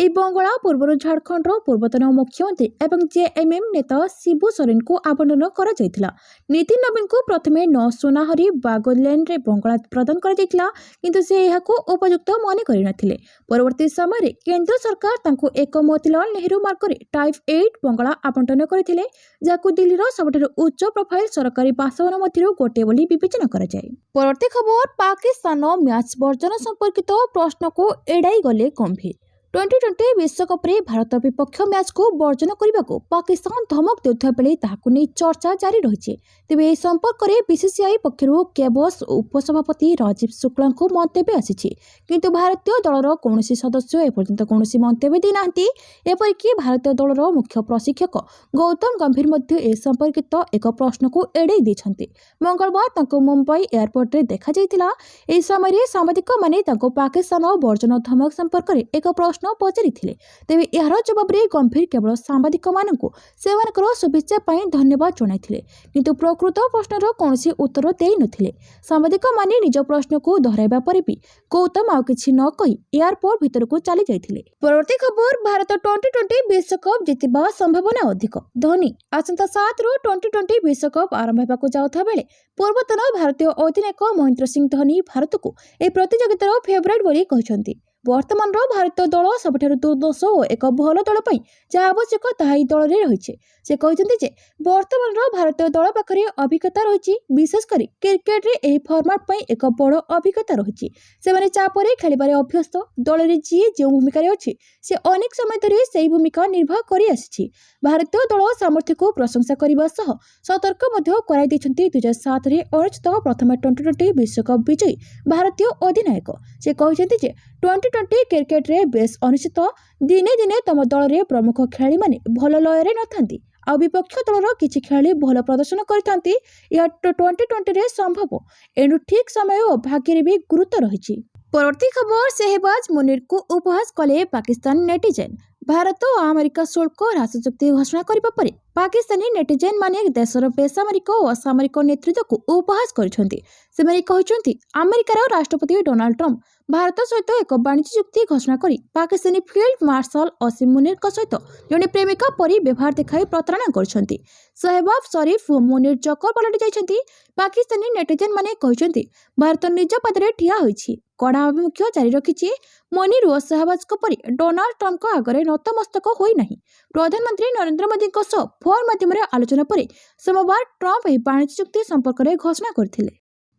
ଏହି ବଙ୍ଗଳା ପୂର୍ବରୁ ଝାଡ଼ଖଣ୍ଡର ପୂର୍ବତନ ମୁଖ୍ୟମନ୍ତ୍ରୀ ଏବଂ ଜେଏମ୍ଏମ୍ ନେତା ଶିବୁ ସୋରେନଙ୍କୁ ଆବଣ୍ଟନ କରାଯାଇଥିଲା। ନୀତିନ ନବୀନଙ୍କୁ ପ୍ରଥମେ 9 ସୁନାହରି ବାଗ ଲେନ୍ରେ ବଙ୍ଗଳା ପ୍ରଦାନ କରାଯାଇଥିଲା, କିନ୍ତୁ ସେ ଏହାକୁ ଉପଯୁକ୍ତ ମନେ କରିନଥିଲେ। ପରବର୍ତ୍ତୀ ସମୟରେ କେନ୍ଦ୍ର ସରକାର ତାଙ୍କୁ ଏକ ମୋତିଲାଲ ନେହେରୁ ମାର୍ଗରେ ଟାଇପ୍ 8 ବଙ୍ଗଳା ଆବଣ୍ଟନ କରିଥିଲେ, ଯାହାକୁ ଦିଲ୍ଲୀର ସବୁଠାରୁ ଉଚ୍ଚ ପ୍ରୋଫାଇଲ ସରକାରୀ ବାସଭବନ ମଧ୍ୟରୁ ଗୋଟିଏ ବୋଲି ବିବେଚନା କରାଯାଏ। ପରବର୍ତ୍ତୀ ଖବର ପାକିସ୍ତାନ ମ୍ୟାଚ୍ ବର୍ଜନ ସମ୍ପର୍କିତ ପ୍ରଶ୍ନକୁ ଏଡ଼ାଇ ଗଲେ ଗମ୍ଭୀର। ଟି20 ବିଶ୍ୱକପ୍ରେ ଭାରତ ବିପକ୍ଷ ମ୍ୟାଚ୍କୁ ବର୍ଜନ କରିବାକୁ ପାକିସ୍ତାନ ଧମକ ଦେଉଥିବା ବେଳେ ତାହାକୁ ନେଇ ଚର୍ଚ୍ଚା ଜାରି ରହିଛି। ତେବେ ଏହି ସମ୍ପର୍କରେ ବିସିସିଆଇ ପକ୍ଷରୁ କେବସ୍ ଉପସଭାପତି ରାଜୀବ ଶୁକ୍ଲାଙ୍କୁ ମନ୍ତବ୍ୟ ଆସିଛି, କିନ୍ତୁ ଭାରତୀୟ ଦଳର କୌଣସି ସଦସ୍ୟ ଏପର୍ଯ୍ୟନ୍ତ କୌଣସି ମନ୍ତବ୍ୟ ଦେଇନାହାନ୍ତି। ଏପରିକି ଭାରତୀୟ ଦଳର ମୁଖ୍ୟ ପ୍ରଶିକ୍ଷକ ଗୌତମ ଗମ୍ଭୀର ମଧ୍ୟ ଏ ସମ୍ପର୍କିତ ଏକ ପ୍ରଶ୍ନକୁ ଏଡ଼ାଇ ଦେଇଛନ୍ତି। ମଙ୍ଗଳବାର ତାଙ୍କୁ ମୁମ୍ବାଇ ଏୟାରପୋର୍ଟରେ ଦେଖାଯାଇଥିଲା। ଏହି ସମୟରେ ସାମ୍ବାଦିକମାନେ ତାଙ୍କୁ ପାକିସ୍ତାନ ବର୍ଜନ ଧମକ ସମ୍ପର୍କରେ ଏକ ପ୍ରଶ୍ନ ପଚାରିଥିଲେ। ତେବେ ଏହାର ଜବାବରେ ଗମ୍ଭୀର କେବଳ ସାମ୍ବାଦିକମାନଙ୍କୁ ସେମାନଙ୍କର ଶୁଭେଚ୍ଛା ପାଇଁ ଧନ୍ୟବାଦ ଜଣାଇଥିଲେ, କିନ୍ତୁ ପ୍ରକୃତ ପ୍ରଶ୍ନର କୌଣସି ଉତ୍ତର ଦେଇନଥିଲେ। ସାମ୍ବାଦିକମାନେ ନିଜ ପ୍ରଶ୍ନକୁ ଦୋହରାଇବା ପରେ ବି ଗୌତମ ଆଉ କିଛି ନ କହି ଏୟାରପୋର୍ଟ ଭିତରକୁ ଚାଲି ଯାଇଥିଲେ। ପରବର୍ତ୍ତୀ ଖବର ଭାରତ ଟି20 ବିଶ୍ୱକପ୍ ଜିତିବା ସମ୍ଭାବନା ଅଧିକ। ଧୋନି ଆସନ୍ତା 7ରୁ ଟି20 ବିଶ୍ୱକପ୍ ଆରମ୍ଭ ହେବାକୁ ଯାଉଥିବା ବେଳେ ପୂର୍ବତନ ଭାରତୀୟ ଅଧିନାୟକ ମହେନ୍ଦ୍ର ସିଂ ଧୋନି ଭାରତକୁ ଏହି ପ୍ରତିଯୋଗିତାର ଫେଭରାଇଟ୍ ବୋଲି କହିଛନ୍ତି। ବର୍ତ୍ତମାନର ଭାରତୀୟ ଦଳ ସବୁଠାରୁ ଦୁର୍ଦ୍ଦଶ ଓ ଏକ ଭଲ ଦଳ ପାଇଁ ଯାହା ଆବଶ୍ୟକ ତାହା ଏହି ଦଳରେ ରହିଛି। ସେ କହିଛନ୍ତି ଯେ ବର୍ତ୍ତମାନର ଭାରତୀୟ ଦଳ ପାଖରେ ଅଭିଜ୍ଞତା ରହିଛି, ବିଶେଷ କରି କ୍ରିକେଟରେ ଏହି ଫର୍ମାଟ୍ ପାଇଁ ଏକ ବଡ଼ ଅଭିଜ୍ଞତା ରହିଛି। ସେମାନେ ଚାପରେ ଖେଳିବାରେ ଅଭ୍ୟସ୍ତ। ଦଳରେ ଯିଏ ଯେଉଁ ଭୂମିକାରେ ଅଛି ସେ ଅନେକ ସମୟ ଧରି ସେହି ଭୂମିକା ନିର୍ବାହ କରି ଆସିଛି। ଭାରତୀୟ ଦଳ ସାମର୍ଥ୍ୟକୁ ପ୍ରଶଂସା କରିବା ସହ ସତର୍କ ମଧ୍ୟ କରାଇ ଦେଇଛନ୍ତି 2007ରେ ଅନୁଷ୍ଠିତ ପ୍ରଥମ ଟି20 ବିଶ୍ୱକପ୍ ବିଜୟୀ ଭାରତୀୟ ଅଧିନାୟକ। ସେ କହିଛନ୍ତି ଯେ ଟି20 କ୍ରିକେଟରେ ବେଶ୍ ଅନୁଷ୍ଠିତ। ଦିନେ ଦିନେ ତମ ଦଳରେ ପ୍ରମୁଖ ଖେଳାଳିମାନେ ଭଲ ଲୟରେ ନଥାନ୍ତି, ଆଉ ବିପକ୍ଷ ଦଳର କିଛି ଖେଳାଳି ଭଲ ପ୍ରଦର୍ଶନ କରିଥାନ୍ତି। ଏହା ଟି20ରେ ସମ୍ଭବ, ଏଣୁ ଠିକ୍ ସମୟ ଓ ଭାଗ୍ୟରେ ବି ଗୁରୁତ୍ୱ ରହିଛି। ପରବର୍ତ୍ତୀ ଖବର ସେହବାଜ ମୁନିରକୁ ଉପହାସ କଲେ ପାକିସ୍ତାନ ନେଟିଜେନ୍। ଭାରତ ଓ ଆମେରିକା ଶୁଳ୍କ ହ୍ରାସ ଚୁକ୍ତି ଘୋଷଣା କରିବା ପରେ ପାକିସ୍ତାନୀ ନେଟିଜେନ୍ ମାନେ ଦେଶର ବେସାମରିକ ଓ ଅସାମରିକ ନେତୃତ୍ୱକୁ ଉପହାସ କରିଛନ୍ତି। ସେମାନେ କହିଛନ୍ତି ଆମେରିକାର ରାଷ୍ଟ୍ରପତି ଡୋନାଲ୍ଡ ଟ୍ରମ୍ପ ଭାରତ ସହିତ ଏକ ବାଣିଜ୍ୟ ଚୁକ୍ତି ଘୋଷଣା କରି ପାକିସ୍ତାନୀ ଫିଲ୍ଡ ମାର୍ଶାଲ ଅସିମ ମୁନିରଙ୍କ ସହିତ ଜଣେ ପ୍ରେମିକା ପରି ବ୍ୟବହାର ଦେଖାଇ ପ୍ରତାରଣା କରିଛନ୍ତି। ସେହବାଜ ସରିଫ ଓ ମୁନିର ଜକର ପାଲଟି ଯାଇଛନ୍ତି। ପାକିସ୍ତାନୀ ନେଟିଜେନ୍ ମାନେ କହିଛନ୍ତି ଭାରତ ନିଜ ପାଦରେ ଠିଆ ହୋଇଛି, କଡ଼ା ଆଭିମୁଖ୍ୟ ଜାରି ରଖିଛି। ମୁନିର ଓ ସେହବାଜଙ୍କ ପରି ଡୋନାଲ୍ଡ ଟ୍ରମ୍ପଙ୍କ ଆଗରେ ନତମସ୍ତକ ହୋଇନାହିଁ। ପ୍ରଧାନମନ୍ତ୍ରୀ ନରେନ୍ଦ୍ର ମୋଦିଙ୍କ ସହ ଫୋନ୍ ମାଧ୍ୟମରେ ଆଲୋଚନା ପରେ ସୋମବାର ଟ୍ରମ୍ପ ଏହି ବାଣିଜ୍ୟ ଚୁକ୍ତି ସମ୍ପର୍କରେ ଘୋଷଣା କରିଥିଲେ।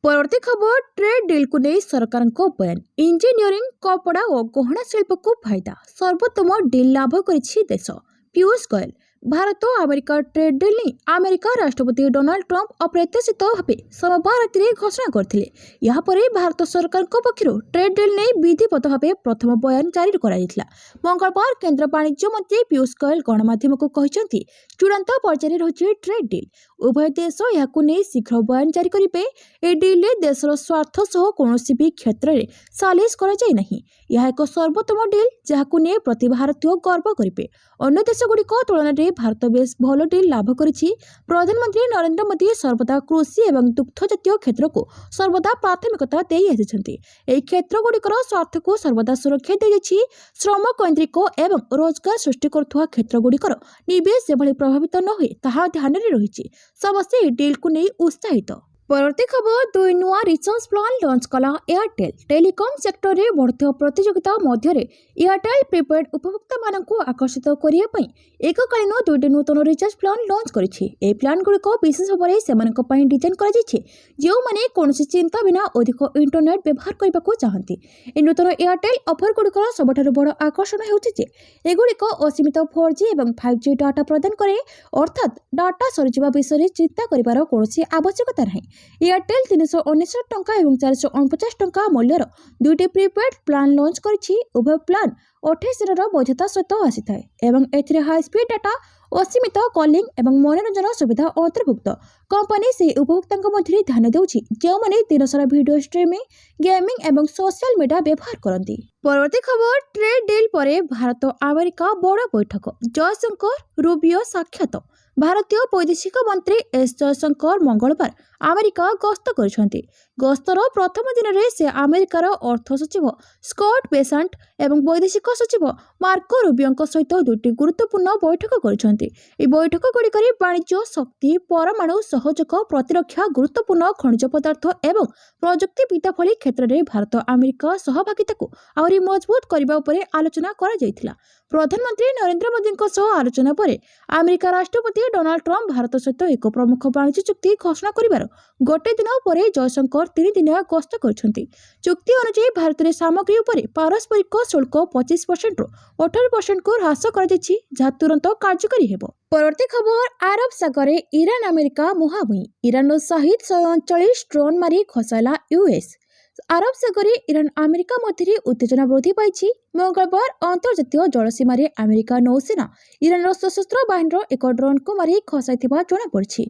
ପରବର୍ତ୍ତୀ ଖବର ଟ୍ରେଡ୍ ଡିଲ୍କୁ ନେଇ ସରକାରଙ୍କ ବୟାନ। ଇଞ୍ଜିନିୟରିଂ, କପଡ଼ା ଓ ଗହଣା ଶିଳ୍ପକୁ ଫାଇଦା, ସର୍ବୋତ୍ତମ ଡିଲ୍ ଲାଭ କରିଛି ଦେଶ। ପୀୟୂଷ ଗୋୟଲ। ଭାରତ ଓ ଆମେରିକା ଟ୍ରେଡ୍ ଡିଲ୍ ନେଇ ଆମେରିକା ରାଷ୍ଟ୍ରପତି ଡୋନାଲ୍ଡ ଟ୍ରମ୍ପ ଅପ୍ରତ୍ୟାଶିତ ଭାବେ ସୋମବାର ରାତିରେ ଘୋଷଣା କରିଥିଲେ। ଏହାପରେ ଭାରତ ସରକାରଙ୍କ ପକ୍ଷରୁ ଟ୍ରେଡ୍ ଡିଲ୍ ନେଇ ବିଧିବଦ୍ଧ ଭାବେ ପ୍ରଥମ ବୟାନ ଜାରି କରାଯାଇଥିଲା। ମଙ୍ଗଳବାର କେନ୍ଦ୍ର ବାଣିଜ୍ୟ ମନ୍ତ୍ରୀ ପୀୟୂଷ ଗୋୟଲ ଗଣମାଧ୍ୟମକୁ କହିଛନ୍ତି ଚୂଡ଼ାନ୍ତ ପର୍ଯ୍ୟାୟରେ ରହିଛି ଟ୍ରେଡ୍ ଡିଲ୍। ଉଭୟ ଦେଶ ଏହାକୁ ନେଇ ଶୀଘ୍ର ବୟାନ ଜାରି କରିବେ। ଏହି ଡିଲ୍ରେ ଦେଶର ସ୍ୱାର୍ଥ ସହ କୌଣସି ବି କ୍ଷେତ୍ରରେ ସାଲିସ କରାଯାଇ ନାହିଁ। ଏହା ଏକ ସର୍ବୋତ୍ତମ ଡିଲ୍ ଯାହାକୁ ନେଇ ପ୍ରତି ଭାରତୀୟ ଗର୍ବ କରିବେ। ଅନ୍ୟ ଦେଶଗୁଡ଼ିକ ତୁଳନାରେ ଭାରତ ବେଶ ଭଲ ଡିଲ୍ ଲାଭ କରିଛି। ପ୍ରଧାନମନ୍ତ୍ରୀ ନରେନ୍ଦ୍ର ମୋଦି ସର୍ବଦା କୃଷି ଏବଂ ଦୁଗ୍ଧ ଜାତୀୟ କ୍ଷେତ୍ରକୁ ସର୍ବଦା ପ୍ରାଥମିକତା ଦେଇ ଆସିଛନ୍ତି। ଏହି କ୍ଷେତ୍ରଗୁଡ଼ିକର ସ୍ୱାର୍ଥକୁ ସର୍ବଦା ସୁରକ୍ଷା ଦିଆଯାଇଛି। ଶ୍ରମ କୈନ୍ଦ୍ରିକ ଏବଂ ରୋଜଗାର ସୃଷ୍ଟି କରୁଥିବା କ୍ଷେତ୍ରଗୁଡ଼ିକର ନିବେଶ ଯେଭଳି ପ୍ରଭାବିତ ନ ହୁଏ ତାହା ଧ୍ୟାନରେ ରହିଛି। ସମସ୍ତେ ଏହି ଡିଲ୍କୁ ନେଇ ଉତ୍ସାହିତ। ପରବର୍ତ୍ତୀ ଖବର ଦୁଇ ନୂଆ ରିଚାର୍ଜ ପ୍ଲାନ୍ ଲଞ୍ଚ କଲା ଏୟାରଟେଲ୍। ଟେଲିକମ୍ ସେକ୍ଟରରେ ବଢ଼ୁଥିବା ପ୍ରତିଯୋଗିତା ମଧ୍ୟରେ ଏୟାରଟେଲ୍ ପ୍ରିପେଡ୍ ଉପଭୋକ୍ତାମାନଙ୍କୁ ଆକର୍ଷିତ କରିବା ପାଇଁ ଏକକାଳୀନ ଦୁଇଟି ନୂତନ ରିଚାର୍ଜ ପ୍ଲାନ୍ ଲଞ୍ଚ କରିଛି। ଏହି ପ୍ଲାନ୍ଗୁଡ଼ିକ ବିଶେଷ ଭାବରେ ସେମାନଙ୍କ ପାଇଁ ଡିଜାଇନ୍ କରାଯାଇଛି ଯେଉଁମାନେ କୌଣସି ଚିନ୍ତା ବିନା ଅଧିକ ଇଣ୍ଟରନେଟ୍ ବ୍ୟବହାର କରିବାକୁ ଚାହାନ୍ତି। ଏହି ନୂତନ ଏୟାରଟେଲ୍ ଅଫରଗୁଡ଼ିକର ସବୁଠାରୁ ବଡ଼ ଆକର୍ଷଣ ହେଉଛି ଯେ ଏଗୁଡ଼ିକ ଅସୀମିତ 4G ଏବଂ 5G ଡାଟା ପ୍ରଦାନ କରେ, ଅର୍ଥାତ୍ ଡାଟା ସରିଯିବା ବିଷୟରେ ଚିନ୍ତା କରିବାର କୌଣସି ଆବଶ୍ୟକତା ନାହିଁ। ଏୟାରଟେଲ୍ 399 ଟଙ୍କା ଏବଂ 449 ଟଙ୍କା ମୂଲ୍ୟର ଦୁଇଟି ପ୍ରିପେଡ୍ ପ୍ଲାନ୍ ଲଞ୍ଚ କରିଛି। ଉଭୟ ପ୍ଲାନ୍ 28 ଦିନର ବୈଧତା ସହିତ ଆସିଥାଏ ଏବଂ ଏଥିରେ ହାଇସ୍ପିଡ୍ ଡାଟା, ଅସୀମିତ କଲିଂ ଏବଂ ମନୋରଞ୍ଜନ ସୁବିଧା ଅନ୍ତର୍ଭୁକ୍ତ। କମ୍ପାନୀ ସେହି ଉପଭୋକ୍ତାଙ୍କ ମଧ୍ୟରେ ଧ୍ୟାନ ଦେଉଛି ଯେଉଁମାନେ ଦିନସାରା ଭିଡ଼ିଓ ଷ୍ଟ୍ରିମିଂ, ଗେମିଂ ଏବଂ ସୋସିଆଲ ମିଡିଆ ବ୍ୟବହାର କରନ୍ତି। ପରବର୍ତ୍ତୀ ଖବର ଟ୍ରେଡ୍ ଡିଲ୍ ପରେ ଭାରତ ଆମେରିକା ବଡ଼ ବୈଠକ। ଜୟଶଙ୍କର ରୁବିଓ ସାକ୍ଷାତ। ଭାରତୀୟ ବୈଦେଶିକ ମନ୍ତ୍ରୀ ଏସ୍ ଜୟଶଙ୍କର ମଙ୍ଗଳବାର ଆମେରିକା ଗସ୍ତ କରିଛନ୍ତି। ଗସ୍ତର ପ୍ରଥମ ଦିନରେ ସେ ଆମେରିକାର ଅର୍ଥ ସଚିବ ସ୍କଟ୍ ବେସାଣ୍ଟ ଏବଂ ବୈଦେଶିକ ସଚିବ ମାର୍କୋ ରୁବିଓଙ୍କ ସହିତ ଦୁଇଟି ଗୁରୁତ୍ୱପୂର୍ଣ୍ଣ ବୈଠକ କରିଛନ୍ତି। ଏହି ବୈଠକଗୁଡ଼ିକରେ ବାଣିଜ୍ୟ, ଶକ୍ତି, ପରମାଣୁ ସହଯୋଗ, ପ୍ରତିରକ୍ଷା, ଗୁରୁତ୍ୱପୂର୍ଣ୍ଣ ଖଣିଜ ପଦାର୍ଥ ଏବଂ ପ୍ରଯୁକ୍ତିବିଦ୍ୟା ଭଳି କ୍ଷେତ୍ରରେ ଭାରତ ଆମେରିକା ସହଭାଗିତାକୁ ଆହୁରି ମଜବୁତ କରିବା ଉପରେ ଆଲୋଚନା କରାଯାଇଥିଲା। ପ୍ରଧାନମନ୍ତ୍ରୀ ନରେନ୍ଦ୍ର ମୋଦିଙ୍କ ସହ ଆଲୋଚନା ପରେ ଆମେରିକା ରାଷ୍ଟ୍ରପତି ଡୋନାଲ୍ଡ ଟ୍ରମ୍ପ ଭାରତ ସହିତ ଏକ ପ୍ରମୁଖ ବାଣିଜ୍ୟ ଚୁକ୍ତି ଘୋଷଣା କରିବାର ଗୋଟେ ଦିନ ପରେ ଜୟଶଙ୍କର 3 ଦିନିଆ ଗସ୍ତ କରିଛନ୍ତି। ଚୁକ୍ତି ଅନୁଯାୟୀ ଭାରତରେ ସାମଗ୍ରୀ ଉପରେ ପାରସ୍ପରିକ ଶୁଳ୍କ 25%ରୁ 18%କୁ ହ୍ରାସ କରାଯାଇଛି, ଯାହା ତୁରନ୍ତ କାର୍ଯ୍ୟକାରୀ ହେବ। ପରବର୍ତ୍ତୀ ଖବର ଆରବ ସାଗରରେ ଇରାନ ଆମେରିକା ମୁହାଁମୁହିଁ। ଇରାନର ସାହିଦ 139 ଡ୍ରୋନ୍ ମାରି ଖସାଇଲା ୟୁଏସ୍। ଆରବ ସାଗରରେ ଇରାନ ଆମେରିକା ମଧ୍ୟରେ ଉତ୍ତେଜନା ବୃଦ୍ଧି ପାଇଛି। ମଙ୍ଗଳବାର ଅନ୍ତର୍ଜାତୀୟ ଜଳସୀମାରେ ଆମେରିକା ନୌସେନା ଇରାନର ସଶସ୍ତ୍ର ବାହିନୀର ଏକ ଡ୍ରୋନ୍କୁ ମାରି ଖସାଇଥିବା ଜଣାପଡ଼ିଛି।